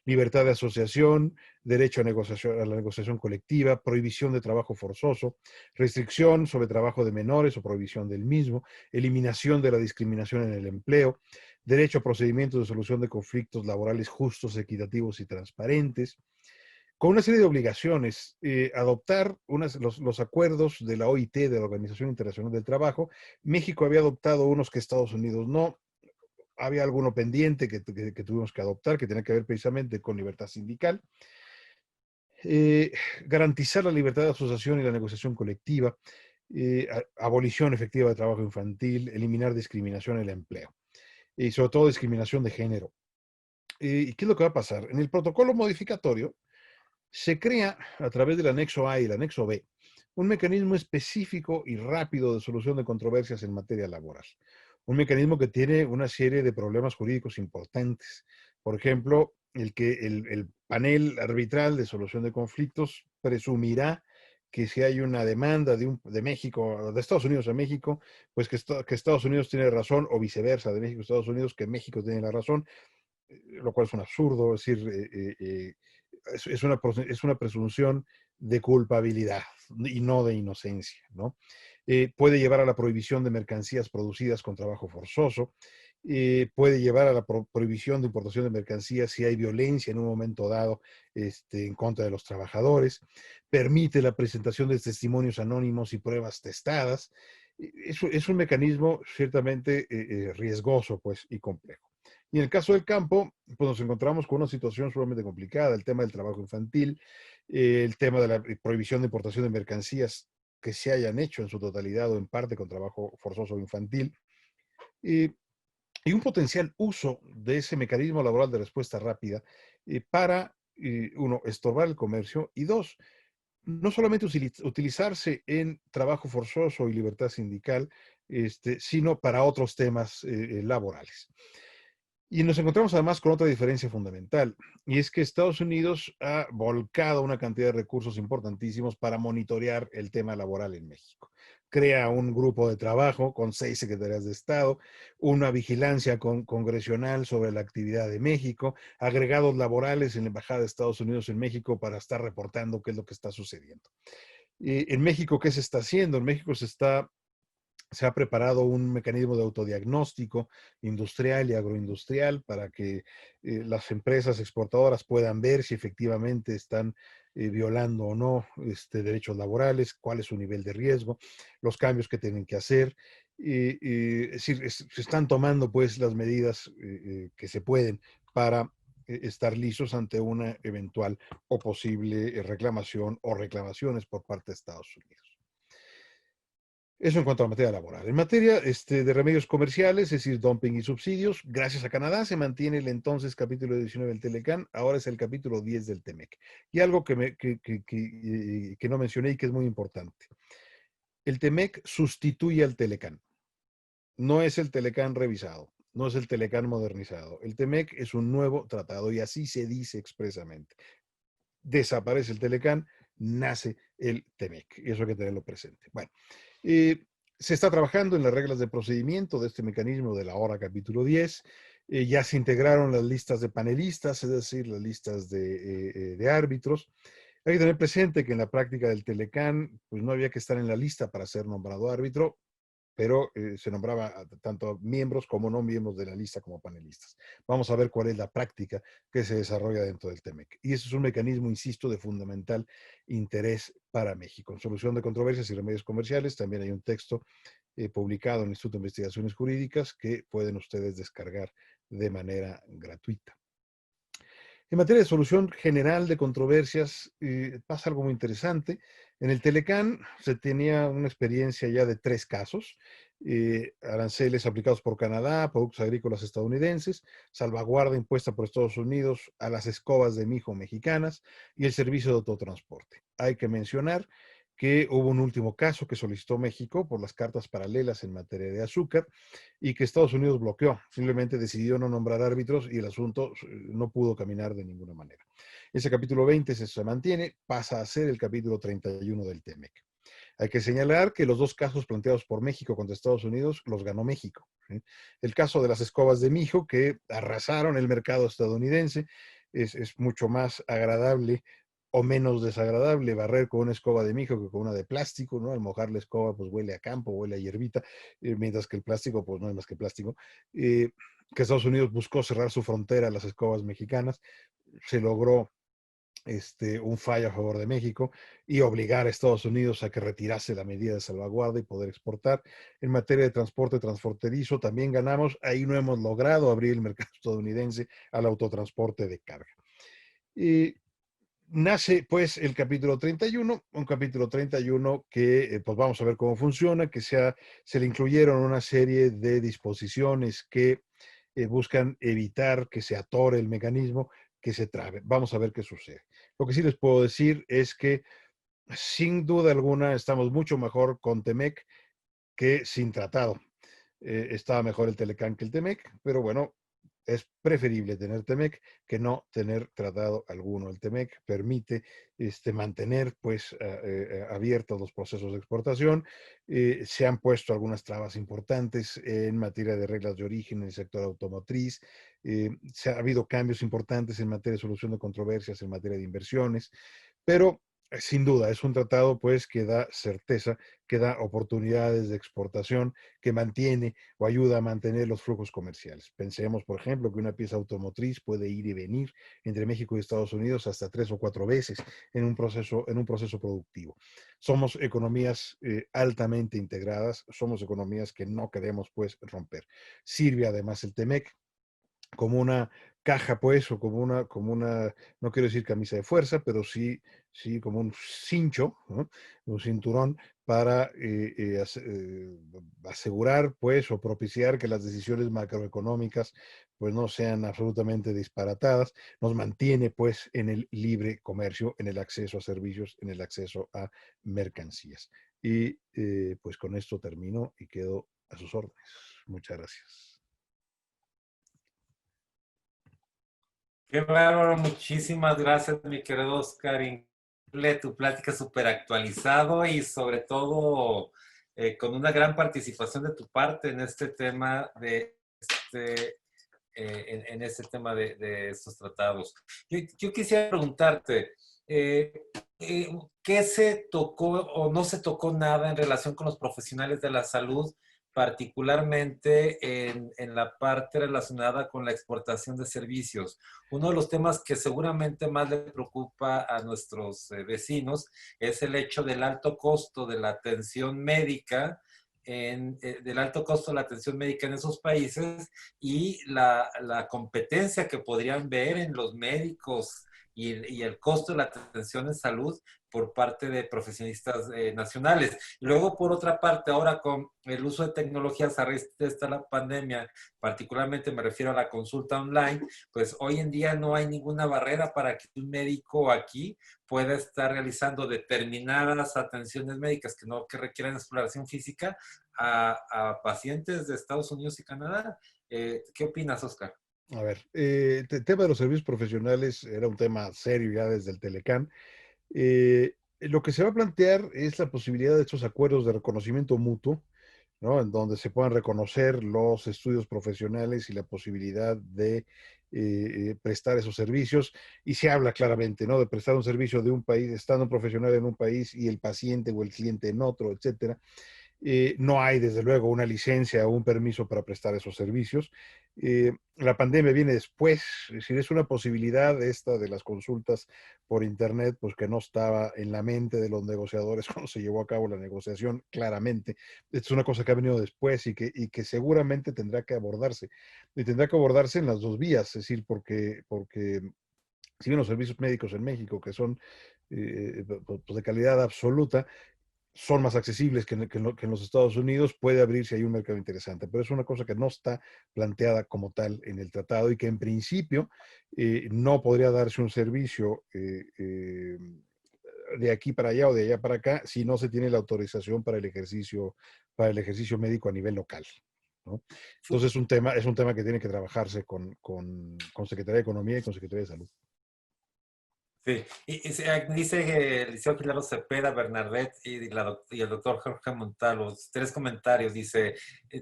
Libertad de asociación, derecho a la negociación colectiva, prohibición de trabajo forzoso, restricción sobre trabajo de menores o prohibición del mismo, eliminación de la discriminación en el empleo, derecho a procedimientos de solución de conflictos laborales justos, equitativos y transparentes, con una serie de obligaciones, adoptar los acuerdos de la OIT, de la Organización Internacional del Trabajo. México había adoptado unos que Estados Unidos no. Había alguno pendiente que tuvimos que adoptar, que tenía que ver precisamente con libertad sindical. Eh, Garantizar la libertad de asociación y la negociación colectiva, abolición efectiva de trabajo infantil, eliminar discriminación en el empleo y sobre todo discriminación de género. ¿Y qué es lo que va a pasar? En el protocolo modificatorio, se crea a través del anexo A y el anexo B un mecanismo específico y rápido de solución de controversias en materia laboral. Un mecanismo que tiene una serie de problemas jurídicos importantes. Por ejemplo, el panel arbitral de solución de conflictos presumirá que si hay una demanda de México, de Estados Unidos a México, pues que Estados Unidos tiene razón o viceversa, de México a Estados Unidos, que México tiene la razón, lo cual es un absurdo, es decir, es una presunción de culpabilidad y no de inocencia, ¿no? Puede llevar a la prohibición de mercancías producidas con trabajo forzoso, puede llevar a la prohibición de importación de mercancías si hay violencia en un momento dado en contra de los trabajadores, permite la presentación de testimonios anónimos y pruebas testadas. Es un mecanismo ciertamente riesgoso, pues, y complejo. Y en el caso del campo, pues nos encontramos con una situación sumamente complicada, el tema del trabajo infantil, el tema de la prohibición de importación de mercancías que se hayan hecho en su totalidad o en parte con trabajo forzoso infantil, eh, y un potencial uso de ese mecanismo laboral de respuesta rápida para, uno, estorbar el comercio y dos, no solamente utilizarse en trabajo forzoso y libertad sindical, sino para otros temas laborales. Y nos encontramos además con otra diferencia fundamental, y es que Estados Unidos ha volcado una cantidad de recursos importantísimos para monitorear el tema laboral en México. crea un grupo de trabajo con 6 secretarías de Estado, una vigilancia congresional sobre la actividad de México, agregados laborales en la Embajada de Estados Unidos en México para estar reportando qué es lo que está sucediendo. En México, ¿qué se está haciendo? En México se ha preparado un mecanismo de autodiagnóstico industrial y agroindustrial para que las empresas exportadoras puedan ver si efectivamente están violando o no derechos laborales, cuál es su nivel de riesgo, los cambios que tienen que hacer. Es decir, se están tomando pues las medidas que se pueden para estar listos ante una eventual o posible reclamación o reclamaciones por parte de Estados Unidos. Eso en cuanto a la materia laboral. En materia de remedios comerciales, es decir, dumping y subsidios, gracias a Canadá se mantiene el entonces capítulo 19 del Telecán, ahora es el capítulo 10 del TEMEC. Y algo que no mencioné y que es muy importante. El TEMEC sustituye al Telecán. No es el Telecán revisado, no es el Telecán modernizado. El TEMEC es un nuevo tratado y así se dice expresamente. Desaparece el Telecán, nace el TEMEC. Y eso hay que tenerlo presente. Bueno, se está trabajando en las reglas de procedimiento de este mecanismo de la hora capítulo 10. Ya se integraron las listas de panelistas, es decir, las listas de árbitros. Hay que tener presente que en la práctica del Telecán, pues no había que estar en la lista para ser nombrado árbitro, pero se nombraba tanto miembros como no miembros de la lista como panelistas. Vamos a ver cuál es la práctica que se desarrolla dentro del TEMEC. Y eso es un mecanismo, insisto, de fundamental interés para México. En solución de controversias y remedios comerciales, también hay un texto publicado en el Instituto de Investigaciones Jurídicas que pueden ustedes descargar de manera gratuita. En materia de solución general de controversias, pasa algo muy interesante. En el Telecán se tenía una experiencia ya de 3 casos, aranceles aplicados por Canadá, productos agrícolas estadounidenses, salvaguarda impuesta por Estados Unidos a las escobas de mijo mexicanas y el servicio de autotransporte. Hay que mencionar que hubo un último caso que solicitó México por las cartas paralelas en materia de azúcar y que Estados Unidos bloqueó. Simplemente decidió no nombrar árbitros y el asunto no pudo caminar de ninguna manera. Ese capítulo 20 se mantiene, pasa a ser el capítulo 31 del TEMEC. Hay que señalar que los 2 casos planteados por México contra Estados Unidos los ganó México. ¿Sí? El caso de las escobas de mijo, que arrasaron el mercado estadounidense, es mucho más agradable o menos desagradable barrer con una escoba de mijo que con una de plástico, ¿no? Al mojar la escoba, pues huele a campo, huele a hierbita, mientras que el plástico, pues no es más que plástico. Que Estados Unidos buscó cerrar su frontera a las escobas mexicanas, se logró un fallo a favor de México y obligar a Estados Unidos a que retirase la medida de salvaguarda y poder exportar. En materia de transporte transfronterizo también ganamos, ahí no hemos logrado abrir el mercado estadounidense al autotransporte de carga. Y nace pues el capítulo 31, un capítulo 31 que pues vamos a ver cómo funciona, que se le incluyeron una serie de disposiciones que buscan evitar que se atore el mecanismo, que se trabe. Vamos a ver qué sucede. Lo que sí les puedo decir es que sin duda alguna estamos mucho mejor con Temec que sin tratado. Estaba mejor el Telecán que el Temec, pero bueno, es preferible tener Temec que no tener tratado alguno. El Temec permite mantener pues abiertos los procesos de exportación. Se han puesto algunas trabas importantes en materia de reglas de origen en el sector automotriz. Se ha habido cambios importantes en materia de solución de controversias, en materia de inversiones, pero sin duda es un tratado pues que da certeza, que da oportunidades de exportación, que mantiene o ayuda a mantener los flujos comerciales. Pensemos, por ejemplo, que una pieza automotriz puede ir y venir entre México y Estados Unidos hasta 3 o 4 veces en un proceso productivo. Somos economías altamente integradas, somos economías que no queremos pues romper. Sirve además el TEMEC como una caja, pues, o como una, no quiero decir camisa de fuerza, pero sí como un cincho, ¿no? Un cinturón para asegurar, pues, o propiciar que las decisiones macroeconómicas, pues, no sean absolutamente disparatadas. Nos mantiene, pues, en el libre comercio, en el acceso a servicios, en el acceso a mercancías. Y, pues, con esto termino y quedo a sus órdenes. Muchas gracias. Qué bárbaro, muchísimas gracias, mi querido Oscar. Increíble tu plática súper actualizado y sobre todo con una gran participación de tu parte en este tema en este tema de estos tratados. Yo quisiera preguntarte, eh, ¿qué se tocó o no se tocó nada en relación con los profesionales de la salud, particularmente en la parte relacionada con la exportación de servicios? Uno de los temas que seguramente más le preocupa a nuestros vecinos es el hecho del alto costo de la atención médica del alto costo de la atención médica en esos países y la competencia que podrían ver en los médicos y el costo de la atención en salud por parte de profesionistas nacionales. Y luego, por otra parte, ahora con el uso de tecnologías a raíz de esta la pandemia, particularmente me refiero a la consulta online, pues hoy en día no hay ninguna barrera para que un médico aquí pueda estar realizando determinadas atenciones médicas que requieran exploración física pacientes de Estados Unidos y Canadá. ¿Qué opinas, Oscar? A ver, el tema de los servicios profesionales era un tema serio ya desde el Telecán. Lo que se va a plantear es la posibilidad de estos acuerdos de reconocimiento mutuo, ¿no? En donde se puedan reconocer los estudios profesionales y la posibilidad de prestar esos servicios. Y se habla claramente, ¿no? De prestar un servicio de un país, estando un profesional en un país y el paciente o el cliente en otro, etcétera. No hay, desde luego, una licencia o un permiso para prestar esos servicios. La pandemia viene después, es decir, es una posibilidad esta de las consultas por Internet, pues que no estaba en la mente de los negociadores cuando se llevó a cabo la negociación, claramente. Esto es una cosa que ha venido después y que seguramente tendrá que abordarse. Y tendrá que abordarse en las dos vías, es decir, porque si bien los servicios médicos en México, que son pues de calidad absoluta, son más accesibles que en los Estados Unidos, puede abrirse ahí un mercado interesante, pero es una cosa que no está planteada como tal en el tratado y que en principio no podría darse un servicio de aquí para allá o de allá para acá si no se tiene la autorización para el ejercicio médico a nivel local, ¿no? Entonces es un tema que tiene que trabajarse con Secretaría de Economía y con Secretaría de Salud. Sí, dice el Liceo Pilar Cepeda, Bernardet y el doctor Jorge Montalvo, tres comentarios. Dice,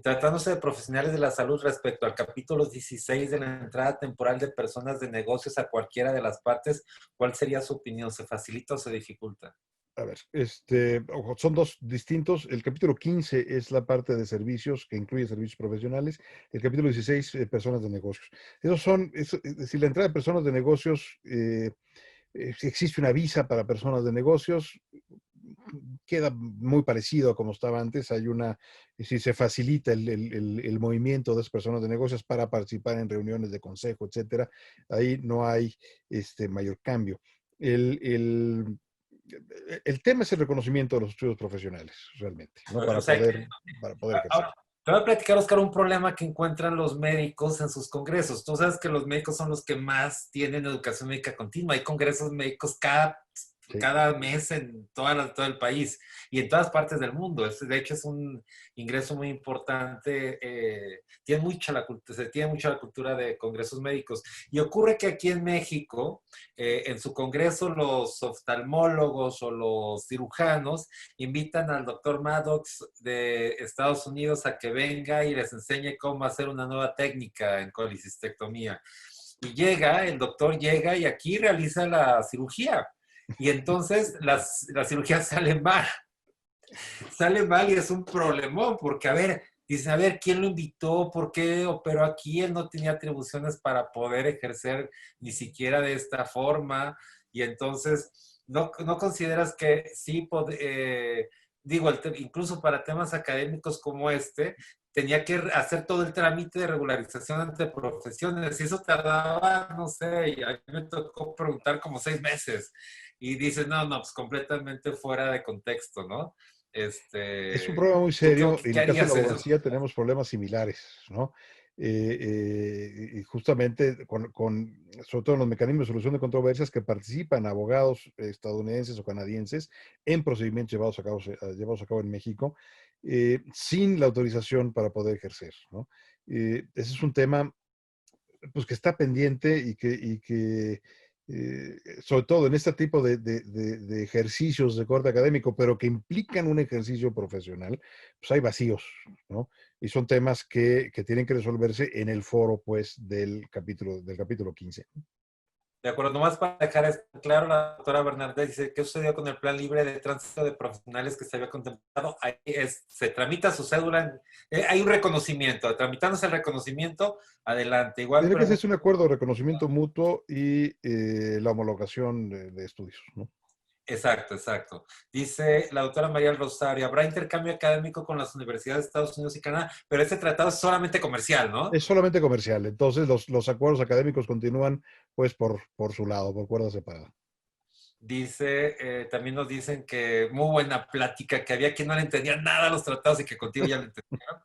tratándose de profesionales de la salud respecto al capítulo 16 de la entrada temporal de personas de negocios a cualquiera de las partes, ¿cuál sería su opinión? ¿Se facilita o se dificulta? A ver, ojo, son dos distintos. El capítulo 15 es la parte de servicios, que incluye servicios profesionales. El capítulo 16, personas de negocios. Es decir, la entrada de personas de negocios, si existe una visa para personas de negocios, queda muy parecido a como estaba antes. Es decir, se facilita el movimiento de las personas de negocios para participar en reuniones de consejo, etcétera. Ahí no hay mayor cambio. El, el, el tema es el reconocimiento de los estudios profesionales, realmente, ¿no? O sea, Para poder ejercer. te voy a platicar, Oscar, un problema que encuentran los médicos en sus congresos. Tú sabes que los médicos son los que más tienen educación médica continua. Hay congresos médicos Sí. cada mes en todo el país y en todas partes del mundo. De hecho, es un ingreso muy importante. Se tiene mucha la cultura de congresos médicos. Y ocurre que aquí en México, en su congreso, los oftalmólogos o los cirujanos invitan al doctor Maddox de Estados Unidos a que venga y les enseñe cómo hacer una nueva técnica en colicistectomía. Y el doctor llega y aquí realiza la cirugía. Y entonces la cirugía sale mal y es un problemón, porque dice, a ver, ¿quién lo invitó? ¿Por qué operó aquí? Él no tenía atribuciones para poder ejercer ni siquiera de esta forma. Y entonces, ¿no consideras que sí, digo, incluso para temas académicos como este, tenía que hacer todo el trámite de regularización ante profesiones? Y eso tardaba, no sé, y a mí me tocó preguntar como 6 meses. Y dices, no, no, pues completamente fuera de contexto, ¿no? Es un problema muy ¿Tú serio y en qué el caso de harías la en eso? abogacía tenemos problemas similares, ¿no? Y justamente sobre todo en los mecanismos de solución de controversias que participan abogados estadounidenses o canadienses en procedimientos llevados a cabo en México sin la autorización para poder ejercer, ¿no? Ese es un tema pues que está pendiente y que sobre todo en este tipo de ejercicios de corte académico, pero que implican un ejercicio profesional, pues hay vacíos, ¿no? Y son temas que tienen que resolverse en el foro, pues, del capítulo 15. De acuerdo, nomás para dejar esto claro, la doctora Bernardet dice, ¿qué sucedió con el plan libre de tránsito de profesionales que se había contemplado? Ahí se tramita su cédula, hay un reconocimiento, tramitándose el reconocimiento, adelante. Igual Tiene que pregunta. hacerse un acuerdo de reconocimiento mutuo y la homologación de estudios, ¿no? Exacto, exacto. Dice la doctora María del Rosario, habrá intercambio académico con las universidades de Estados Unidos y Canadá, pero este tratado es solamente comercial, ¿no? Es solamente comercial, entonces los acuerdos académicos continúan pues por su lado, por cuerda separada. Dice, también nos dicen que muy buena plática, que había quien no le entendía nada a los tratados y que contigo ya le entendieron.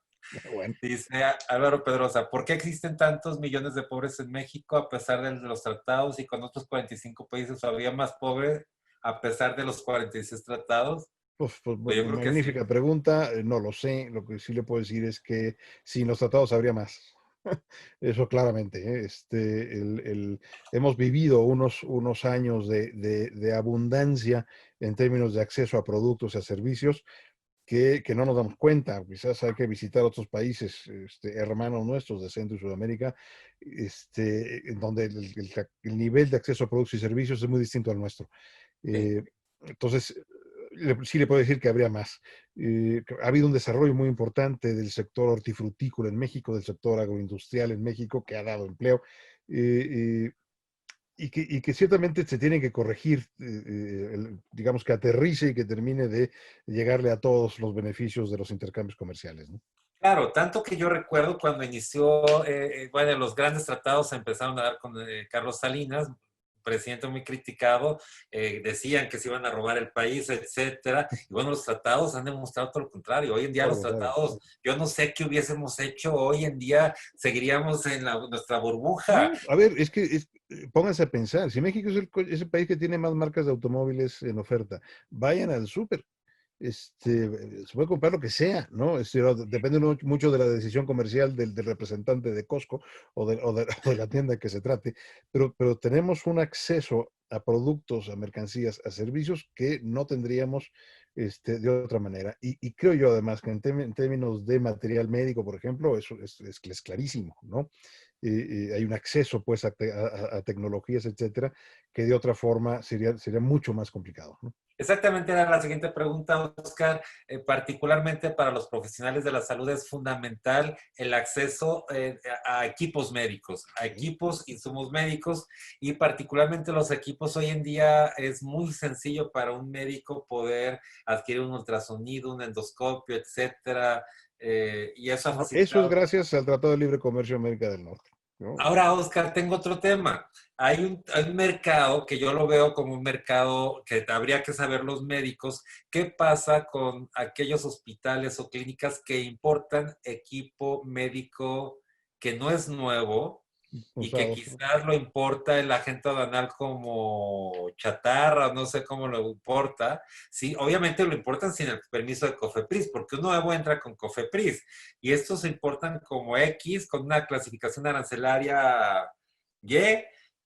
Bueno, Dice Álvaro Pedrosa, ¿por qué existen tantos millones de pobres en México a pesar de los tratados y con otros 45 países había más pobres a pesar de los 46 tratados? pues, Pues yo creo que sí. magnífica pregunta, no lo sé, lo que sí le puedo decir es que sin los tratados habría más. Eso claramente, ¿eh? Hemos vivido unos años de abundancia en términos de acceso a productos y a servicios que no nos damos cuenta. Quizás hay que visitar otros países, hermanos nuestros de Centro y Sudamérica, en donde el nivel de acceso a productos y servicios es muy distinto al nuestro. Sí. Eh, entonces, sí le puedo decir que habría más. Ha habido un desarrollo muy importante del sector hortifrutícola en México, del sector agroindustrial en México, que ha dado empleo. eh, eh, y que ciertamente se tienen que corregir, digamos que aterrice y que termine de llegarle a todos los beneficios de los intercambios comerciales, ¿no? Claro, tanto que yo recuerdo cuando inició, bueno, los grandes tratados se empezaron a dar con Carlos Salinas, presidente muy criticado, decían que se iban a robar el país, etcétera. Y bueno, los tratados han demostrado todo lo contrario. Hoy en día Todo lo los contrario. tratados, yo no sé qué hubiésemos hecho. Hoy en día seguiríamos en nuestra burbuja. No, a ver, pónganse a pensar, si México es el país que tiene más marcas de automóviles en oferta, vayan al súper. Se puede comprar lo que sea, ¿no? Depende mucho de la decisión comercial del representante de Costco o de la tienda que se trate, pero tenemos un acceso a productos, a mercancías, a servicios que no tendríamos de otra manera. Y creo yo además que en términos de material médico, por ejemplo, eso es clarísimo, ¿no? Hay un acceso pues a tecnologías, etcétera, que de otra forma sería mucho más complicado, ¿no? Exactamente, era la siguiente pregunta, Oscar. Particularmente para los profesionales de la salud es fundamental el acceso a equipos médicos, a equipos, insumos médicos y particularmente los equipos hoy en día es muy sencillo para un médico poder adquirir un ultrasonido, un endoscopio, etcétera. Y eso ha Bueno, eso es facilitado. gracias al Tratado de Libre Comercio de América del Norte, ¿no? Ahora, Oscar, tengo otro tema. Hay un mercado que yo lo veo como un mercado que habría que saber los médicos. ¿Qué pasa con aquellos hospitales o clínicas que importan equipo médico que no es nuevo y que Usados, ¿no? quizás lo importa el agente aduanal como chatarra, no sé cómo lo importa? Sí, obviamente lo importan sin el permiso de COFEPRIS, porque un nuevo entra con COFEPRIS y estos se importan como X con una clasificación arancelaria Y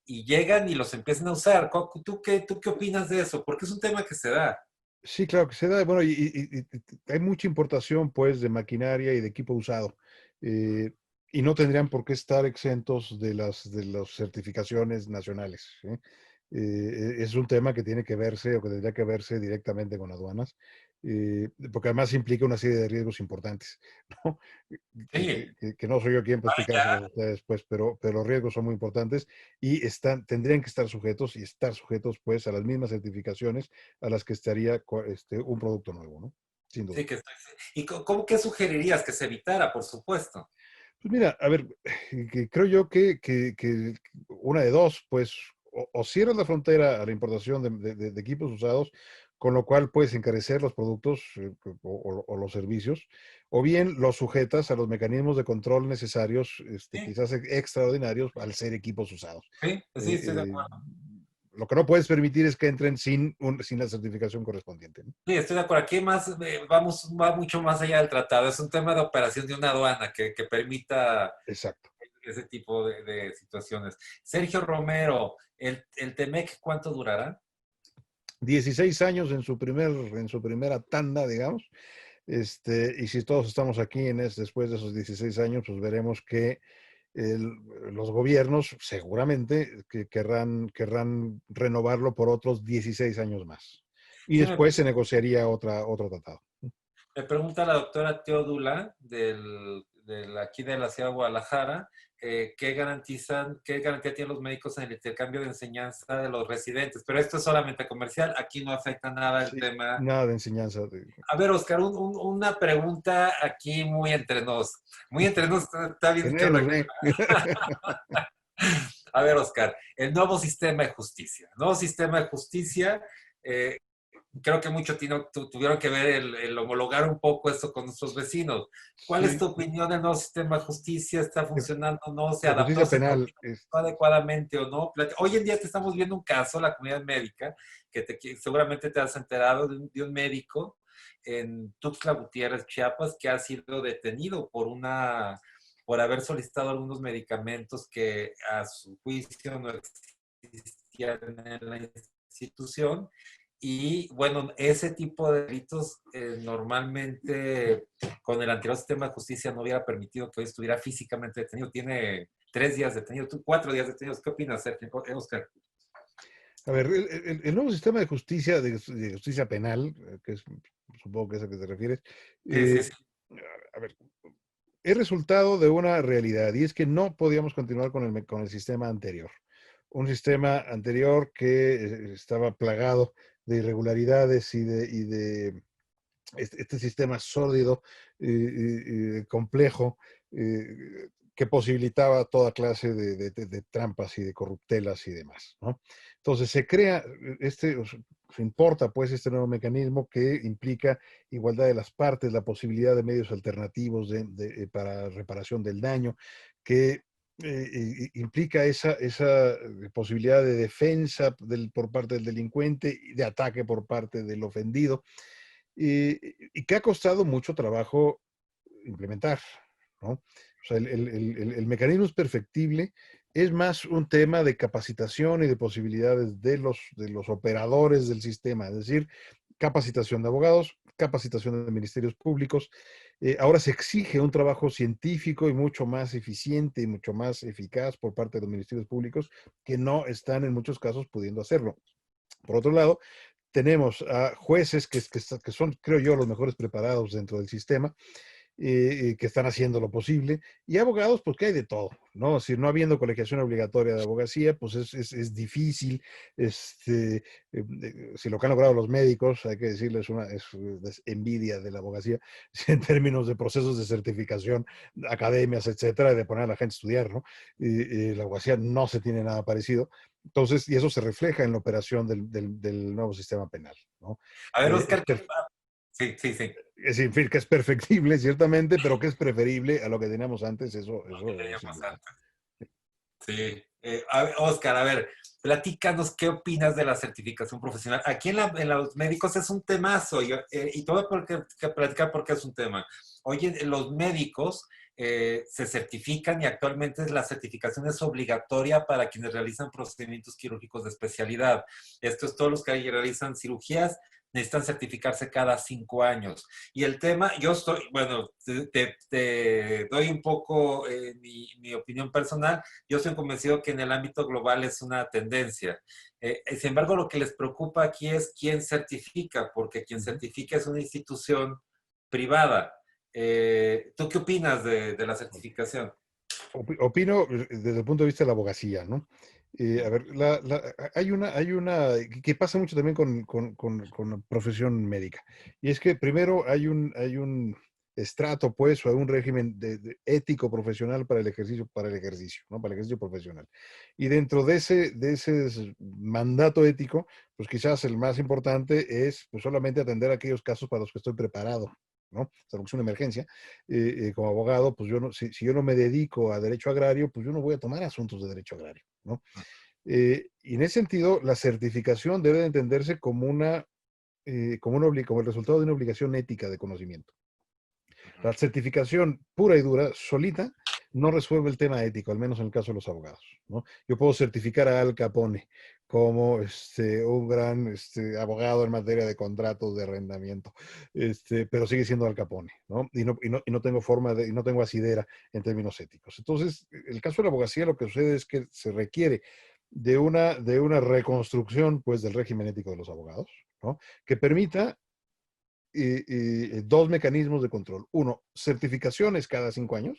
y llegan y los empiezan a usar. ¿Tú qué opinas de eso? Porque es un tema que se da. Sí, claro que se da. Bueno, y hay mucha importación, pues, de maquinaria y de equipo usado. eh, y no tendrían por qué estar exentos de las certificaciones nacionales, ¿sí? Es un tema que tiene que verse o que tendría que verse directamente con aduanas, porque además implica una serie de riesgos importantes, ¿no? Que, Sí, que- que- que no soy yo quien para explicárselos a ustedes, pues, pero los riesgos son muy importantes y tendrían que estar sujetos y estar sujetos, pues, a las mismas certificaciones a las que estaría un producto nuevo, ¿no? Sin duda. sí que estoy. ¿Y cómo qué sugerirías que se evitara, por supuesto? Pues mira, a ver, que creo yo que una de dos, pues, o cierras la frontera a la importación de equipos usados, con lo cual puedes encarecer los productos o los servicios, o bien los sujetas a los mecanismos de control necesarios, Sí, quizás extraordinarios, al ser equipos usados. sí, sí, Eh, estoy de eh, acuerdo. lo que no puedes permitir es que entren sin la certificación correspondiente, ¿no? Sí, estoy de acuerdo. Aquí va mucho más allá del tratado. Es un tema de operación de una aduana que permita Exacto. ese tipo de situaciones. Sergio Romero, ¿el TEMEC cuánto durará? 16 años en su primera tanda, digamos. Y si todos estamos aquí después de esos 16 años, pues veremos que el, los gobiernos seguramente que querrán renovarlo por otros 16 años más. Y Sí, después se negociaría otro tratado. me pregunta la doctora Teodula aquí de la ciudad de Guadalajara, ¿qué garantía tienen los médicos en el intercambio de enseñanza de los residentes? Pero esto es solamente comercial, aquí no afecta nada el Sí, tema. nada de enseñanza. A ver, Oscar, una pregunta aquí muy entre nos. Muy entre nos, está bien Que dicho. nadie nos ve. A ver, Oscar, el nuevo sistema de justicia. El nuevo sistema de justicia, eh, creo que mucho tuvieron que ver el homologar un poco esto con nuestros vecinos. ¿Cuál es Sí, tu opinión del nuevo sistema de justicia? ¿Está funcionando o no? ¿Se de adaptó, justicia se penal. coordinó adecuadamente o no? Hoy en día te estamos viendo un caso, la comunidad médica, que seguramente te has enterado de un médico en Tuxtla Gutiérrez, Chiapas, que ha sido detenido por haber solicitado algunos medicamentos que a su juicio no existían en la institución. Y bueno, ese tipo de delitos normalmente con el anterior sistema de justicia no hubiera permitido que hoy estuviera físicamente detenido. Tiene 3 días detenido, 4 días detenidos. ¿Qué opinas, Sergio? Oscar? A ver, el nuevo sistema de justicia penal, que es, supongo que es a que te refieres, Sí, sí, eh, sí. a ver, es resultado de una realidad y es que no podíamos continuar con el sistema anterior. Un sistema anterior que estaba plagado de irregularidades y de este sistema sórdido, complejo, que posibilitaba toda clase de trampas y de corruptelas y demás, ¿no? Entonces se crea, se importa pues este nuevo mecanismo que implica igualdad de las partes, la posibilidad de medios alternativos para reparación del daño, que implica esa posibilidad de defensa por parte del delincuente y de ataque por parte del ofendido, y que ha costado mucho trabajo implementar, ¿no? O sea, el mecanismo es perfectible, es más un tema de capacitación y de posibilidades de los operadores del sistema, es decir, capacitación de abogados, capacitación de ministerios públicos. Ahora se exige un trabajo científico y mucho más eficiente y mucho más eficaz por parte de los ministerios públicos que no están en muchos casos pudiendo hacerlo. Por otro lado, tenemos a jueces que son, creo yo, los mejores preparados dentro del sistema, que están haciendo lo posible, y abogados, pues que hay de todo, ¿no? Si no habiendo colegiación obligatoria de abogacía, pues es difícil, si lo que han logrado los médicos, hay que decirles, es envidia de la abogacía, en términos de procesos de certificación, academias, etcétera, de poner a la gente a estudiar, ¿no? La abogacía no se tiene nada parecido. Entonces, y eso se refleja en la operación del nuevo sistema penal, ¿no? A ver, Es Oscar, sí, sí, sí. Es decir, que es perfectible, ciertamente, pero que es preferible a lo que teníamos antes, Lo que sin teníamos duda. antes. Sí. A ver, Oscar, a ver, platícanos qué opinas de la certificación profesional. Aquí en los médicos es un temazo, y todo que platicar porque es un tema. Oye, los médicos se certifican y actualmente la certificación es obligatoria para quienes realizan procedimientos quirúrgicos de especialidad. Esto es todos los que realizan cirugías, necesitan certificarse cada 5 años. Y el tema, yo estoy, bueno, te doy un poco mi opinión personal. Yo estoy convencido que en el ámbito global es una tendencia. Sin embargo, lo que les preocupa aquí es quién certifica, porque quien certifica es una institución privada. ¿Tú qué opinas de la certificación? Opino desde el punto de vista de la abogacía, ¿no? A ver, hay una que pasa mucho también con la profesión médica. Y es que primero hay un estrato, pues, o hay un régimen ético profesional para el ejercicio, ¿no? Para el ejercicio profesional. Y dentro de ese mandato ético, pues quizás el más importante es pues, solamente atender aquellos casos para los que estoy preparado, ¿no? Salvo que es una emergencia. Como abogado, pues yo no, si yo no me dedico a derecho agrario, pues yo no voy a tomar asuntos de derecho agrario, ¿no? Y en ese sentido, la certificación debe de entenderse como el resultado de una obligación ética de conocimiento. La certificación pura y dura, solita, no resuelve el tema ético, al menos en el caso de los abogados, ¿no? Yo puedo certificar a Al Capone como un gran abogado en materia de contratos de arrendamiento, pero sigue siendo Al Capone, ¿no? Y no tengo forma y no tengo asidera en términos éticos. Entonces, el caso de la abogacía, lo que sucede es que se requiere de una reconstrucción, pues, del régimen ético de los abogados, ¿no? Que permita dos mecanismos de control. Uno, certificaciones cada 5 años,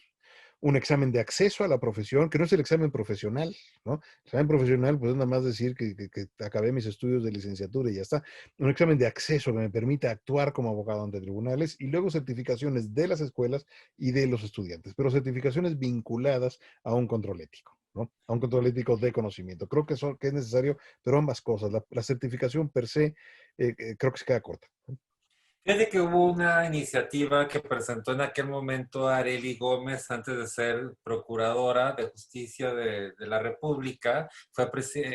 un examen de acceso a la profesión, que no es el examen profesional, ¿no? El examen profesional, pues es nada más decir que acabé mis estudios de licenciatura y ya está. Un examen de acceso que me permita actuar como abogado ante tribunales y luego certificaciones de las escuelas y de los estudiantes, pero certificaciones vinculadas a un control ético, ¿no? A un control ético de conocimiento. Creo que es necesario, pero ambas cosas. La certificación per se, creo que se queda corta. Fíjate que hubo una iniciativa que presentó en aquel momento Arely Gómez antes de ser procuradora de justicia de la República.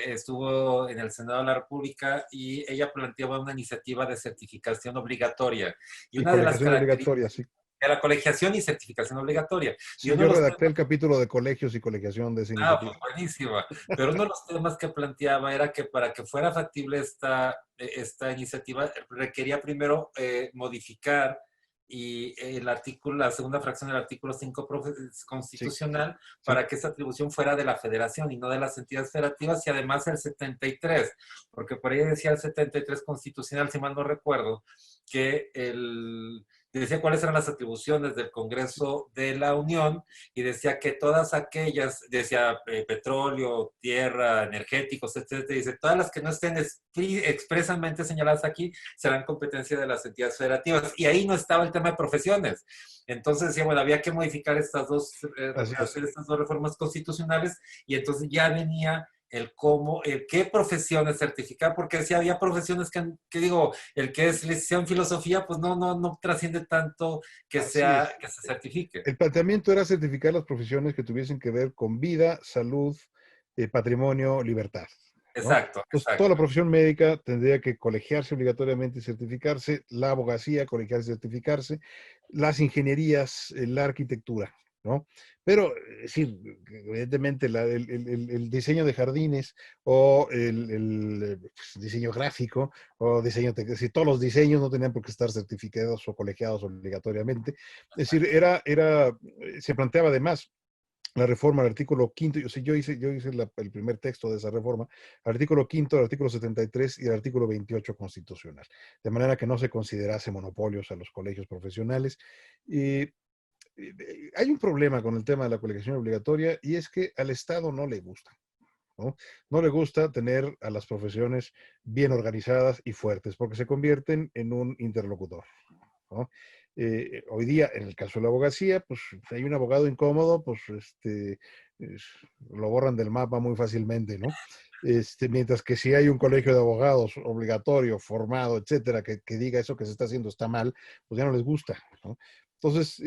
Estuvo en el Senado de la República y ella planteaba una iniciativa de certificación obligatoria. Y Y una de las colegiación características obligatoria, sí. de la colegiación y certificación obligatoria. Y Sí, uno de yo los redacté temas. el capítulo de colegios y colegiación de esa Ah, pues iniciativa. buenísima. Pero uno de los temas que planteaba era que para que fuera factible esta iniciativa requería primero modificar y el artículo, la segunda fracción del artículo 5 Sí, constitucional sí. para que esta atribución fuera de la federación y no de las entidades federativas y además el 73, porque por ahí decía el 73 constitucional, si mal no recuerdo, que decía cuáles eran las atribuciones del Congreso de la Unión y decía que todas aquellas, decía petróleo, tierra, energéticos, etcétera, dice, todas las que no estén expresamente señaladas aquí serán competencia de las entidades federativas. Y ahí no estaba el tema de profesiones. Entonces decía, bueno, había que modificar Así es. hacer estas dos reformas constitucionales y entonces ya venía el cómo, qué profesiones certificar, porque si había profesiones que digo, el que es licenciado en filosofía, pues no trasciende tanto Así es. que se certifique. El planteamiento era certificar las profesiones que tuviesen que ver con vida, salud, patrimonio, libertad, ¿no? Exacto, Entonces, toda la exacto. profesión médica tendría que colegiarse obligatoriamente y certificarse, la abogacía, colegiarse y certificarse, las ingenierías, la arquitectura, ¿no? Pero, sí, evidentemente, el diseño de jardines o pues, diseño gráfico o diseño, si todos los diseños no tenían por qué estar certificados o colegiados obligatoriamente. Es decir, se planteaba además la reforma al artículo quinto, yo hice el primer texto de esa reforma, artículo quinto, el artículo 73 y el artículo 28 constitucional, de manera que no se considerase monopolios a los colegios profesionales. Y hay un problema con el tema de la colegiación obligatoria y es que al Estado no le gusta, ¿no? No le gusta tener a las profesiones bien organizadas y fuertes porque se convierten en un interlocutor, ¿no? Hoy día, en el caso de la abogacía, pues si hay un abogado incómodo, pues lo borran del mapa muy fácilmente, ¿no? Mientras que si hay un colegio de abogados obligatorio, formado, etcétera, que diga eso que se está haciendo está mal, pues ya no les gusta, ¿no? Entonces,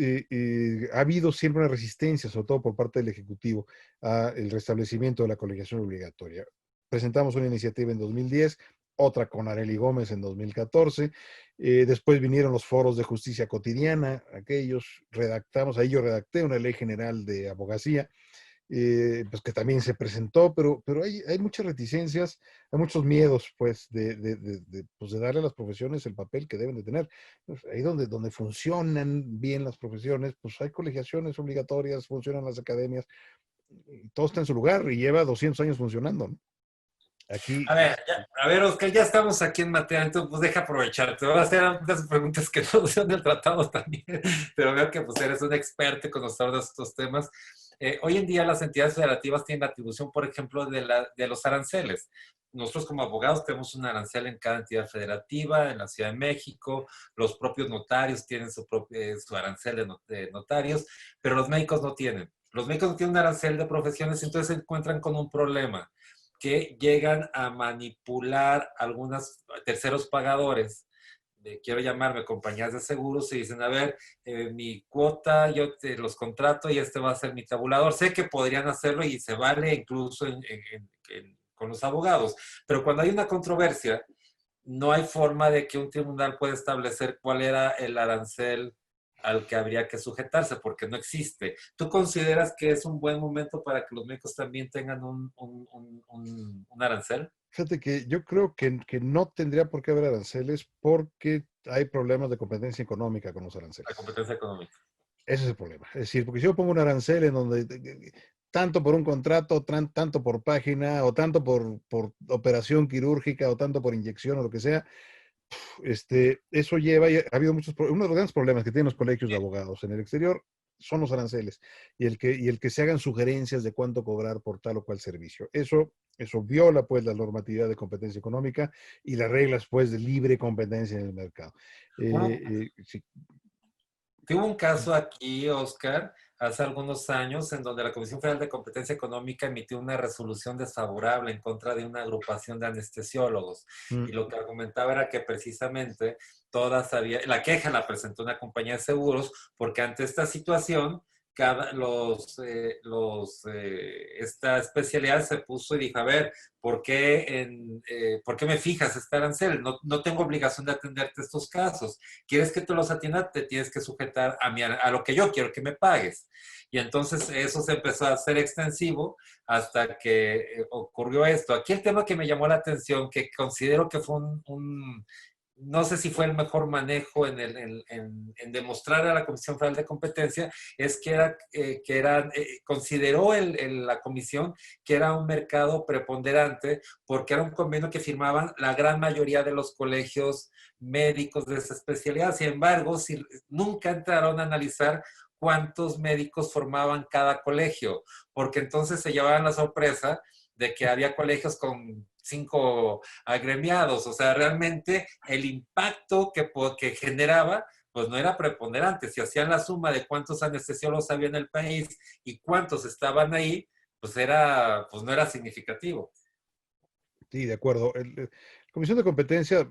ha habido siempre una resistencia, sobre todo por parte del Ejecutivo, al restablecimiento de la colegiación obligatoria. Presentamos una iniciativa en 2010, otra con Arely Gómez en 2014. Después vinieron los foros de justicia cotidiana, aquellos ahí yo redacté una ley general de abogacía, pues que también se presentó, pero hay muchas reticencias, hay muchos miedos, pues, pues, de darle a las profesiones el papel que deben de tener. Pues, ahí donde funcionan bien las profesiones, pues hay colegiaciones obligatorias, funcionan las academias, y todo está en su lugar y lleva 200 años funcionando, ¿no? Aquí, A ver, Oscar, ya estamos aquí en materia, entonces pues deja aprovechar. Te voy a hacer unas preguntas que no son del tratado también, pero veo que pues eres un experto y conocedor de estos temas. Hoy en día las entidades federativas tienen la atribución, por ejemplo, de los aranceles. Nosotros como abogados tenemos un arancel en cada entidad federativa, en la Ciudad de México, los propios notarios tienen su arancel de notarios, pero los médicos no tienen. Los médicos no tienen un arancel de profesiones, entonces se encuentran con un problema que llegan a manipular algunos terceros pagadores, quiero llamarme compañías de seguros, y dicen, a ver, mi cuota, yo te los contrato y este va a ser mi tabulador. Sé que podrían hacerlo y se vale incluso con los abogados, pero cuando hay una controversia, no hay forma de que un tribunal pueda establecer cuál era el arancel al que habría que sujetarse, porque no existe. ¿Tú consideras que es un buen momento para que los médicos también tengan un arancel? Fíjate que yo creo que no tendría por qué haber aranceles porque hay problemas de competencia económica con los La aranceles. competencia económica. Ese es el problema. Es decir, porque si yo pongo un arancel en donde tanto por un contrato, tanto por página, o tanto por operación quirúrgica, o tanto por inyección, o lo que sea, eso lleva, y ha habido uno de los grandes problemas que tienen los colegios de abogados en el exterior son los aranceles y el que se hagan sugerencias de cuánto cobrar por tal o cual servicio. Eso viola pues la normatividad de competencia económica y las reglas pues de libre competencia en el mercado. Sí. Hubo un caso aquí, Oscar, hace algunos años, en donde la Comisión Federal de Competencia Económica emitió una resolución desfavorable en contra de una agrupación de anestesiólogos. Y Mm. lo que argumentaba era que precisamente la queja la presentó una compañía de seguros, porque ante esta situación, esta especialidad se puso y dijo, a ver, ¿por qué me fijas este arancel? No tengo obligación de atenderte estos casos. ¿Quieres que te los atienda? Te tienes que sujetar a lo que yo quiero que me pagues. Y entonces eso se empezó a hacer extensivo hasta que ocurrió esto. Aquí el tema que me llamó la atención, que considero que fue no sé si fue el mejor manejo en demostrar a la Comisión Federal de Competencia, es consideró la comisión que era un mercado preponderante porque era un convenio que firmaban la gran mayoría de los colegios médicos de esa especialidad. Sin embargo, nunca entraron a analizar cuántos médicos formaban cada colegio, porque entonces se llevaban la sorpresa de que había colegios con 5 agremiados. O sea, realmente el impacto que generaba, pues no era preponderante. Si hacían la suma de cuántos anestesiólogos había en el país y cuántos estaban ahí, pues no era significativo. Sí, de acuerdo. La Comisión de Competencia,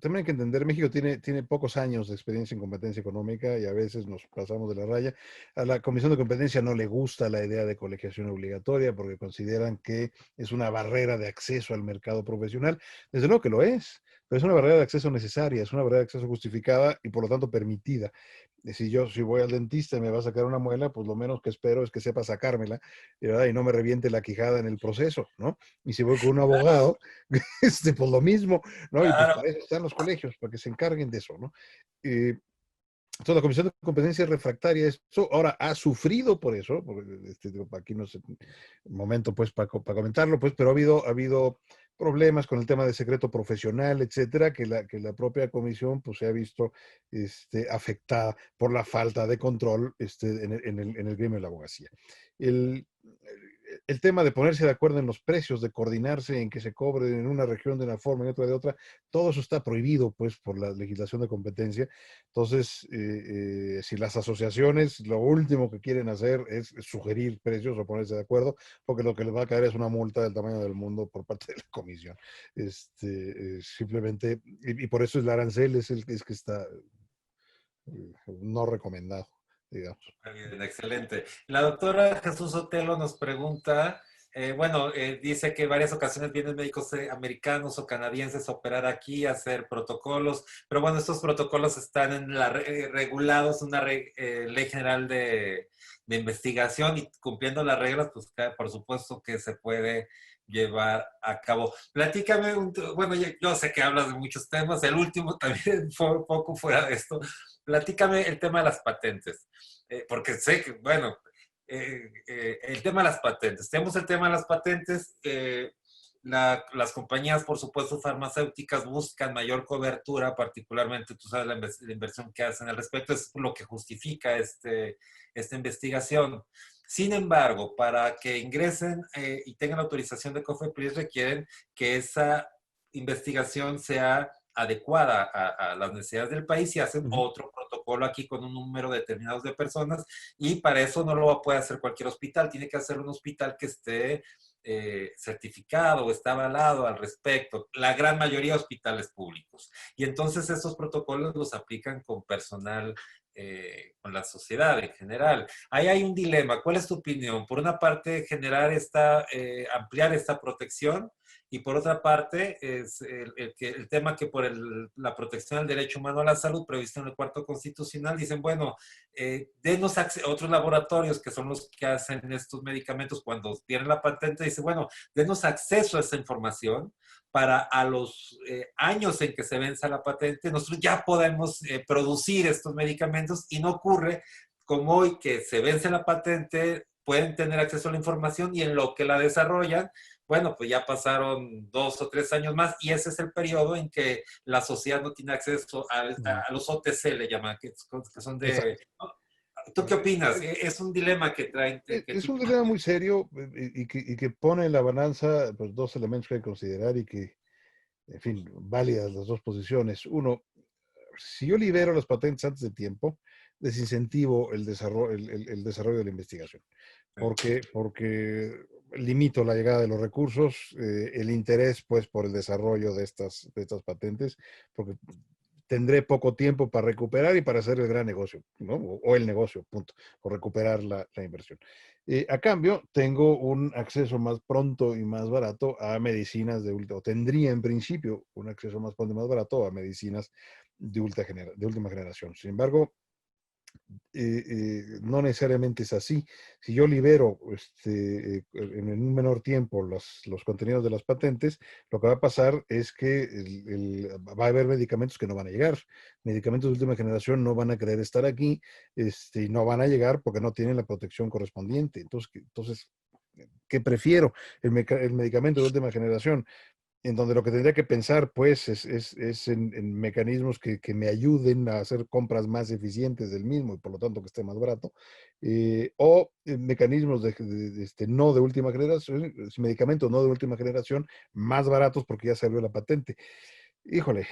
también hay que entender, México tiene pocos años de experiencia en competencia económica y a veces nos pasamos de la raya. A la Comisión de Competencia no le gusta la idea de colegiación obligatoria porque consideran que es una barrera de acceso al mercado profesional. Desde luego que lo es, pero es una barrera de acceso necesaria, es una barrera de acceso justificada y por lo tanto permitida. Si voy al dentista y me va a sacar una muela, pues lo menos que espero es que sepa sacármela, ¿verdad? Y no me reviente la quijada en el proceso, ¿no? Y si voy con un abogado, pues lo mismo, ¿no? Y pues Claro. para eso están los colegios, para que se encarguen de eso, ¿no? Entonces, la Comisión de Competencia es refractaria a eso. Ahora, ha sufrido por eso, porque aquí no es el momento, pues, para comentarlo, pues, pero ha habido problemas con el tema de secreto profesional, etcétera, que la propia comisión, pues, se ha visto afectada por la falta de control en el gremio de la abogacía. El, el tema de ponerse de acuerdo en los precios, de coordinarse en que se cobre en una región de una forma, en otra de otra, todo eso está prohibido, pues, por la legislación de competencia. Entonces, si las asociaciones lo último que quieren hacer es sugerir precios o ponerse de acuerdo, porque lo que les va a caer es una multa del tamaño del mundo por parte de la comisión. Simplemente, y por eso el arancel es que está no recomendado, digamos. Bien, excelente. La doctora Jesús Sotelo nos pregunta, dice que en varias ocasiones vienen médicos americanos o canadienses a operar aquí, a hacer protocolos, pero bueno, estos protocolos están regulados en una ley general de investigación y cumpliendo las reglas, pues por supuesto que se puede llevar a cabo. Platícame, bueno, yo sé que hablas de muchos temas, el último también fue un poco fuera de esto. Platícame el tema de las patentes, porque sé que, bueno, el tema de las patentes. Tenemos el tema de las patentes. Las compañías, por supuesto, farmacéuticas buscan mayor cobertura, particularmente, tú sabes, la inversión que hacen al respecto, es lo que justifica esta investigación. Sin embargo, para que ingresen y tengan autorización de COFEPRIS, requieren que esa investigación sea adecuada a las necesidades del país y hacen Ujú. otro protocolo aquí con un número determinado de personas y para eso no lo puede hacer cualquier hospital, tiene que hacer un hospital que esté certificado o está avalado al respecto, la gran mayoría de hospitales públicos. Y entonces esos protocolos los aplican con personal con la sociedad en general. Ahí hay un dilema. ¿Cuál es tu opinión? Por una parte, generar ampliar esta protección, y por otra parte, es el tema que por la protección del derecho humano a la salud previsto en el cuarto constitucional, dicen, bueno, denos otros laboratorios que son los que hacen estos medicamentos cuando tienen la patente, dicen, bueno, denos acceso a esa información para a los años en que se venza la patente, nosotros ya podemos producir estos medicamentos, y no ocurre como hoy que se vence la patente, pueden tener acceso a la información y en lo que la desarrollan, bueno, pues ya pasaron 2 o 3 años más, y ese es el periodo en que la sociedad no tiene acceso a los OTC, le llaman, que son de... Exacto. ¿no? ¿Tú qué opinas? Es un dilema que traen. Es un dilema muy serio y que pone en la balanza pues, dos elementos que hay que considerar y que, en fin, válidas las dos posiciones. Uno, si yo libero las patentes antes de tiempo, desincentivo el desarrollo de la investigación. Porque limito la llegada de los recursos, el interés pues por el desarrollo de estas patentes, porque tendré poco tiempo para recuperar y para hacer el gran negocio, ¿no? O el negocio, punto, o recuperar la inversión. A cambio, tengo un acceso más pronto y más barato a medicinas o tendría en principio un acceso más pronto y más barato a medicinas de última generación. Sin embargo, no necesariamente es así. Si yo libero en un menor tiempo los contenidos de las patentes, lo que va a pasar es que va a haber medicamentos que no van a llegar. Medicamentos de última generación no van a querer estar aquí, y no van a llegar porque no tienen la protección correspondiente. Entonces, ¿qué prefiero? El medicamento de última generación, en donde lo que tendría que pensar, pues, es en mecanismos que me ayuden a hacer compras más eficientes del mismo y por lo tanto que esté más barato, o mecanismos no de última generación, medicamentos no de última generación, más baratos porque ya se abrió la patente. Híjole,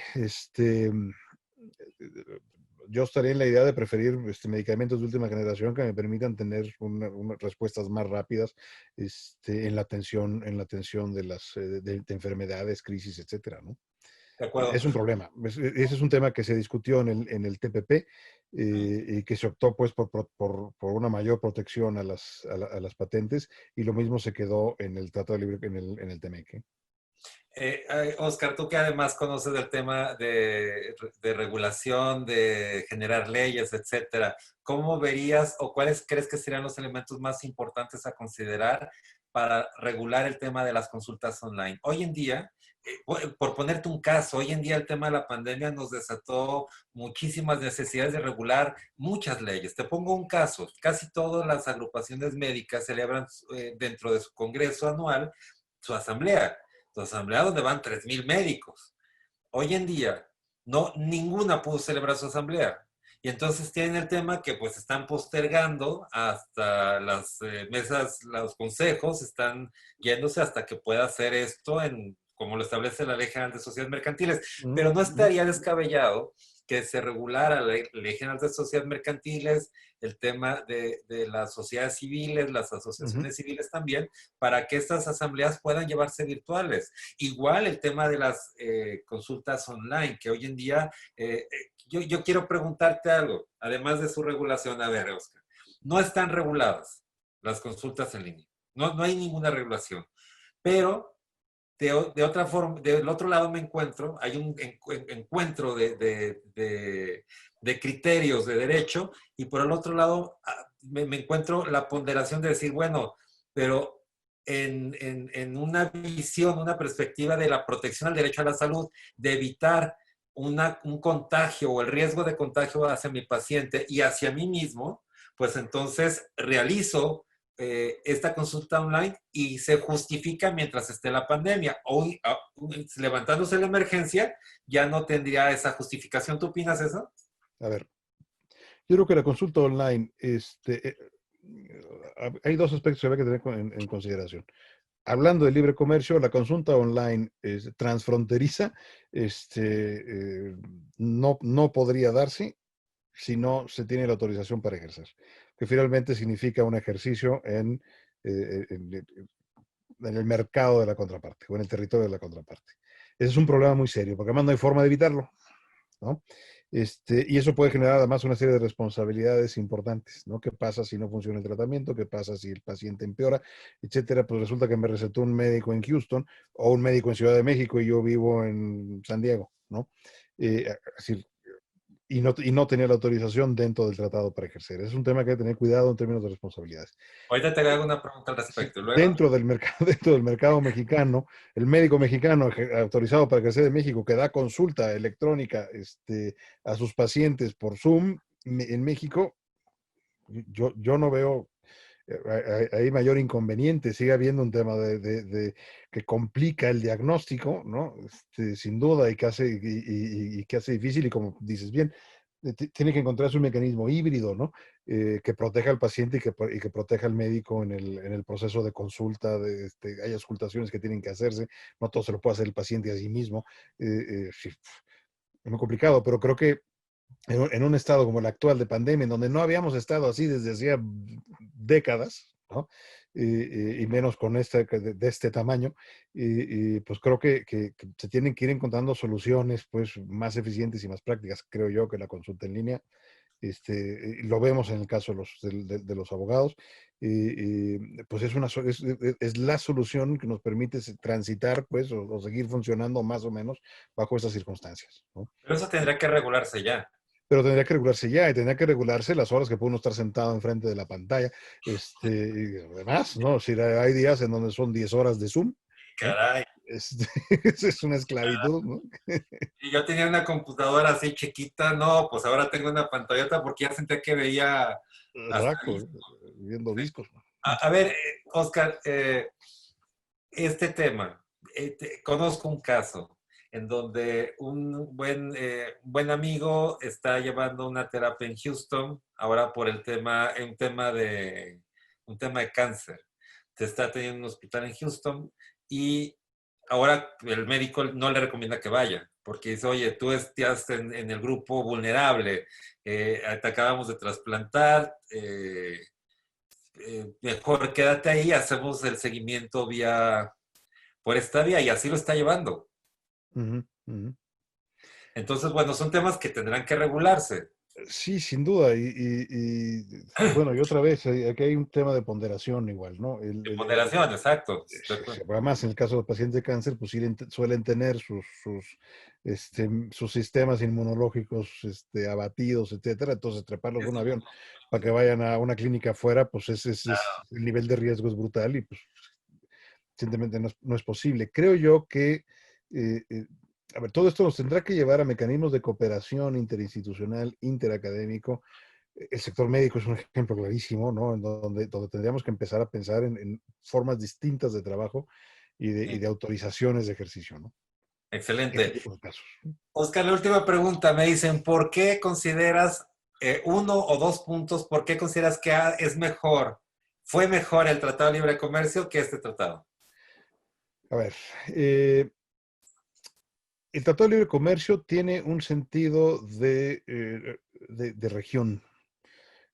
yo estaría en la idea de preferir medicamentos de última generación que me permitan tener unas respuestas más rápidas en la atención de enfermedades, crisis, etcétera, ¿no? De acuerdo. Es un problema. Ese es un tema que se discutió en el TPP, y que se optó pues por una mayor protección a las patentes, y lo mismo se quedó en el Tratado de Libre, en el TMEC. Oscar, tú que además conoces del tema de regulación, de generar leyes, etcétera, ¿cómo verías o cuáles crees que serían los elementos más importantes a considerar para regular el tema de las consultas online? Hoy en día, por ponerte un caso, hoy en día el tema de la pandemia nos desató muchísimas necesidades de regular muchas leyes. Te pongo un caso, casi todas las agrupaciones médicas celebran dentro de su congreso anual su asamblea. Su asamblea donde van 3,000 médicos. Hoy en día, no, ninguna pudo celebrar su asamblea. Y entonces tienen el tema que pues están postergando hasta las mesas, los consejos están yéndose hasta que pueda hacer esto como lo establece la Ley General de Sociedades Mercantiles. Pero no estaría descabellado que se regulara la Ley General de Sociedades Mercantiles, el tema de las sociedades civiles, las asociaciones civiles también, para que estas asambleas puedan llevarse virtuales. Igual el tema de las consultas online, que hoy en día, yo quiero preguntarte algo, además de su regulación, a ver, Oscar, no están reguladas las consultas en línea, no hay ninguna regulación, pero de otra forma, del otro lado me encuentro, hay un encuentro de criterios de derecho, y por el otro lado me encuentro la ponderación de decir, bueno, pero en una visión, una perspectiva de la protección al derecho a la salud, de evitar un contagio o el riesgo de contagio hacia mi paciente y hacia mí mismo, pues entonces realizo esta consulta online y se justifica mientras esté la pandemia. Hoy, levantándose la emergencia, ya no tendría esa justificación. ¿Tú opinas eso? A ver, yo creo que la consulta online, hay dos aspectos que hay que tener en consideración. Hablando de libre comercio, la consulta online transfronteriza, no podría darse si no se tiene la autorización para ejercer, que finalmente significa un ejercicio en el mercado de la contraparte o en el territorio de la contraparte. Ese es un problema muy serio, porque además no hay forma de evitarlo, ¿no? Y eso puede generar además una serie de responsabilidades importantes, ¿no? ¿Qué pasa si no funciona el tratamiento? ¿Qué pasa si el paciente empeora? Etcétera. Pues resulta que me recetó un médico en Houston o un médico en Ciudad de México y yo vivo en San Diego, ¿no? Es decir, y no tenía la autorización dentro del tratado para ejercer. Es un tema que hay que tener cuidado en términos de responsabilidades. Ahorita te hago una pregunta al Sí, respecto. Luego, dentro del mercado mexicano, el médico mexicano autorizado para ejercer en México que da consulta electrónica a sus pacientes por Zoom en México, yo no veo hay mayor inconveniente, sigue habiendo un tema que complica el diagnóstico, ¿no? Sin duda, y que y que hace difícil, y como dices bien, tiene que encontrarse un mecanismo híbrido, ¿no? Que proteja al paciente y que proteja al médico en el proceso de consulta, hay auscultaciones que tienen que hacerse, no todo se lo puede hacer el paciente a sí mismo. Sí, es muy complicado, pero creo que en un estado como el actual de pandemia, en donde no habíamos estado así desde hacía décadas, ¿no? Y menos con de este tamaño, pues creo que se tienen que ir encontrando soluciones pues, más eficientes y más prácticas, creo yo, que la consulta en línea. Lo vemos en el caso de los abogados, pues es la solución que nos permite transitar pues, o seguir funcionando más o menos bajo estas circunstancias, ¿no? pero eso tendría que regularse ya. Pero tendría que regularse ya y tendría que regularse las horas que puede uno estar sentado enfrente de la pantalla. Y además, ¿no? Si hay días en donde son 10 horas de Zoom, ¿no? Caray. Este, es una esclavitud, ¿no? Y yo tenía una computadora así chiquita, no, pues ahora tengo una pantallota porque ya sentía que veía hasta Exacto, ahí. viendo discos. A ver, Oscar, este tema, conozco un caso en donde un buen amigo está llevando una terapia en Houston, ahora por un tema de cáncer. Se está teniendo un hospital en Houston y ahora el médico no le recomienda que vaya, porque dice, oye, tú estás en el grupo vulnerable, te acabamos de trasplantar, mejor quédate ahí, hacemos el seguimiento por esta vía y así lo está llevando. Ujú, ujú. Entonces, bueno, son temas que tendrán que regularse. Sí, sin duda. Bueno, y otra vez, aquí hay un tema de ponderación igual, ¿no? De ponderación, exacto. Además, en el caso de los pacientes de cáncer, pues suelen tener sus sistemas inmunológicos abatidos, etcétera. Entonces, treparlos a un avión para que vayan a una clínica afuera, pues el nivel de riesgo es brutal y pues simplemente no es posible. Creo yo que, a ver, todo esto nos tendrá que llevar a mecanismos de cooperación interinstitucional, interacadémico. El sector médico es un ejemplo clarísimo, ¿no? En donde tendríamos que empezar a pensar en formas distintas de trabajo y de autorizaciones de ejercicio, ¿no? Este Excelente. tipo de casos. Oscar, la última pregunta. Me dicen, ¿por qué consideras uno o dos puntos, por qué consideras que fue mejor el Tratado de Libre Comercio que este tratado? A ver, el Tratado de Libre Comercio tiene un sentido de región.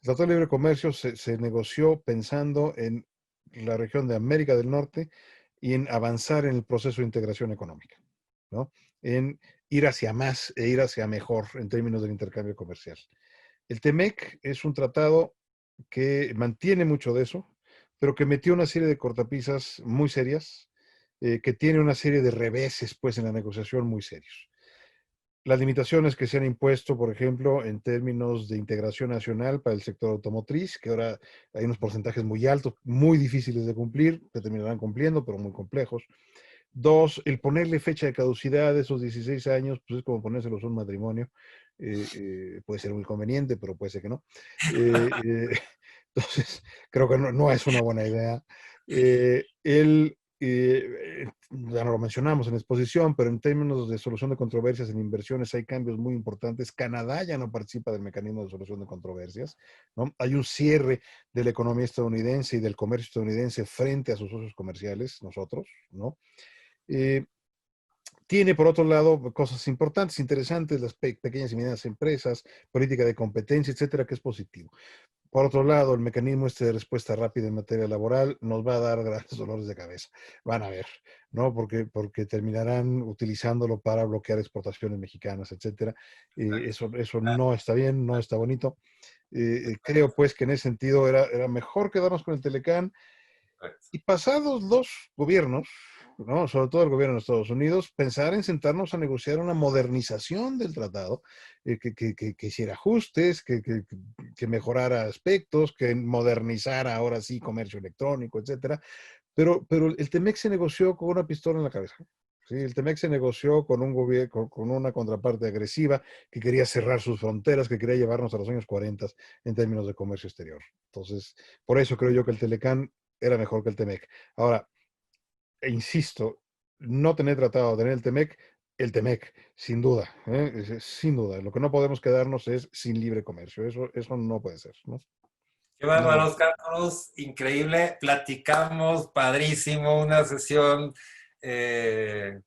El Tratado de Libre Comercio se negoció pensando en la región de América del Norte y en avanzar en el proceso de integración económica, ¿no? En ir hacia más e ir hacia mejor en términos del intercambio comercial. El TEMEC es un tratado que mantiene mucho de eso, pero que metió una serie de cortapisas muy serias, que tiene una serie de reveses pues, en la negociación muy serios. Las limitaciones que se han impuesto, por ejemplo, en términos de integración nacional para el sector automotriz, que ahora hay unos porcentajes muy altos, muy difíciles de cumplir, que terminarán cumpliendo, pero muy complejos. Dos, el ponerle fecha de caducidad de esos 16 años, pues es como ponérselos a un matrimonio. Puede ser muy conveniente, pero puede ser que no. Entonces, creo que no es una buena idea. Ya no lo mencionamos en exposición, pero en términos de solución de controversias en inversiones hay cambios muy importantes. Canadá ya no participa del mecanismo de solución de controversias, ¿no? Hay un cierre de la economía estadounidense y del comercio estadounidense frente a sus socios comerciales, nosotros, ¿no? Eh, Tiene, por otro lado, cosas importantes, interesantes, las pequeñas y medianas empresas, política de competencia, etcétera, que es positivo. Por otro lado, el mecanismo este de respuesta rápida en materia laboral nos va a dar grandes dolores de cabeza. Van a ver, ¿no? Porque terminarán utilizándolo para bloquear exportaciones mexicanas, etcétera. Eso no está bien, no está bonito. Creo pues que en ese sentido era mejor quedarnos con el Telecán y pasados dos gobiernos, ¿no? Sobre todo el gobierno de Estados Unidos, pensar en sentarnos a negociar una modernización del tratado, que hiciera ajustes, que mejorara aspectos, que modernizara ahora sí comercio electrónico, etcétera. Pero el TEMEC se negoció con una pistola en la cabeza. Sí, el TEMEC se negoció con un gobierno, con una contraparte agresiva que quería cerrar sus fronteras, que quería llevarnos a los años 40 en términos de comercio exterior. Entonces, por eso creo yo que el Telecán era mejor que el TEMEC. Ahora, insisto, no tener tratado, tener el TEMEC, sin duda, ¿eh? Sin duda. Lo que no podemos quedarnos es sin libre comercio. Eso no puede ser, ¿no? Qué No bárbaro, va. Oscar Cruz, increíble. Platicamos, padrísimo, una sesión. eh,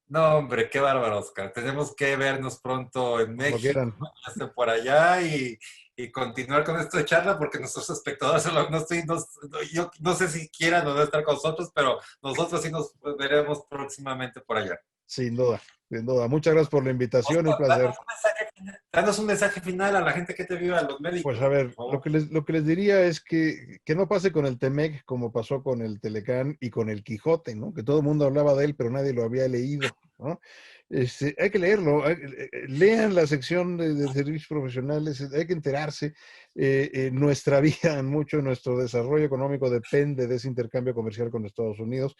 no, hombre, qué bárbaro, Oscar. Tenemos que vernos pronto en Cuando México, quieran. ya esté por allá y continuar con esta charla porque nuestros espectadores, no estoy, yo no sé si quieran o no estar con nosotros, pero nosotros sí nos veremos próximamente por allá. Sin duda, sin duda. Muchas gracias por la invitación, un Oscar, placer. danos un mensaje final a la gente que te vive, a los Pues médicos, a por ver, favor. lo que les diría es que no pase con el Temec como pasó con el Telecán y con el Quijote, ¿no? Que todo el mundo hablaba de él, pero nadie lo había leído, ¿no? Hay que leerlo, lean la sección de servicios profesionales, hay que enterarse. Nuestra vida, mucho nuestro desarrollo económico depende de ese intercambio comercial con Estados Unidos.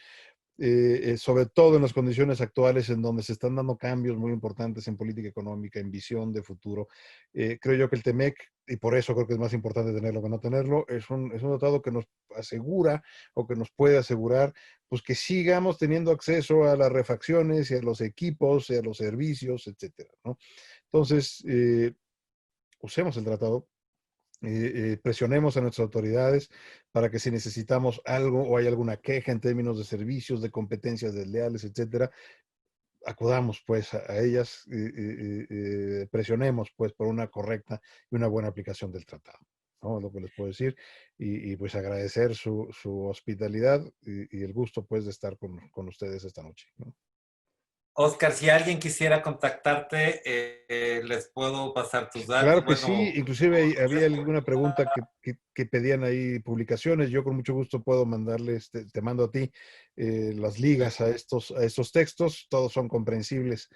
Sobre todo en las condiciones actuales en donde se están dando cambios muy importantes en política económica, en visión de futuro. Creo yo que el TEMEC, y por eso creo que es más importante tenerlo que no tenerlo, es un tratado que nos asegura o que nos puede asegurar pues que sigamos teniendo acceso a las refacciones y a los equipos y a los servicios, etcétera, ¿no? Entonces, usemos el tratado, presionemos a nuestras autoridades para que si necesitamos algo o hay alguna queja en términos de servicios, de competencias desleales, etcétera, acudamos pues a ellas, presionemos pues por una correcta y una buena aplicación del tratado. ¿No? Es lo que les puedo decir pues agradecer su hospitalidad y el gusto pues de estar con ustedes esta noche, ¿no? Oscar, si alguien quisiera contactarte, les puedo pasar tus datos. Claro que sí, Bueno, inclusive había alguna pregunta que pedían ahí publicaciones. Yo con mucho gusto puedo mandarles, te mando a ti las ligas a estos textos. Todos son comprensibles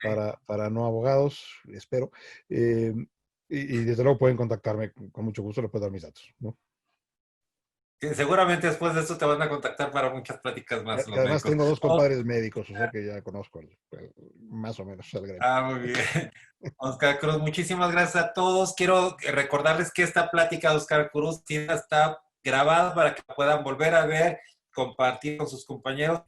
para no abogados, espero. Eh, y desde luego pueden contactarme con mucho gusto, les puedo dar mis datos, ¿no? que seguramente después de esto te van a contactar para muchas pláticas más Que los además médicos. tengo dos Oh, compadres médicos, o sea que ya conozco más o menos el gremio. muy bien. Oscar Cruz, muchísimas gracias a todos. Quiero recordarles que esta plática de Oscar Cruz está grabada para que la puedan volver a ver, compartir con sus compañeros.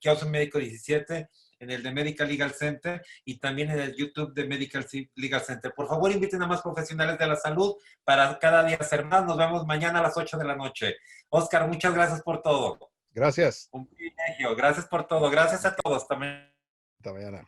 Yo soy médico 17, en el de Medical Legal Center y también en el YouTube de Medical Legal Center. Por favor, inviten a más profesionales de la salud para cada día ser más. Nos vemos mañana a las 8 de la noche. Oscar, muchas gracias por todo. Gracias. Un privilegio. Gracias por todo. Gracias a todos también. Hasta mañana.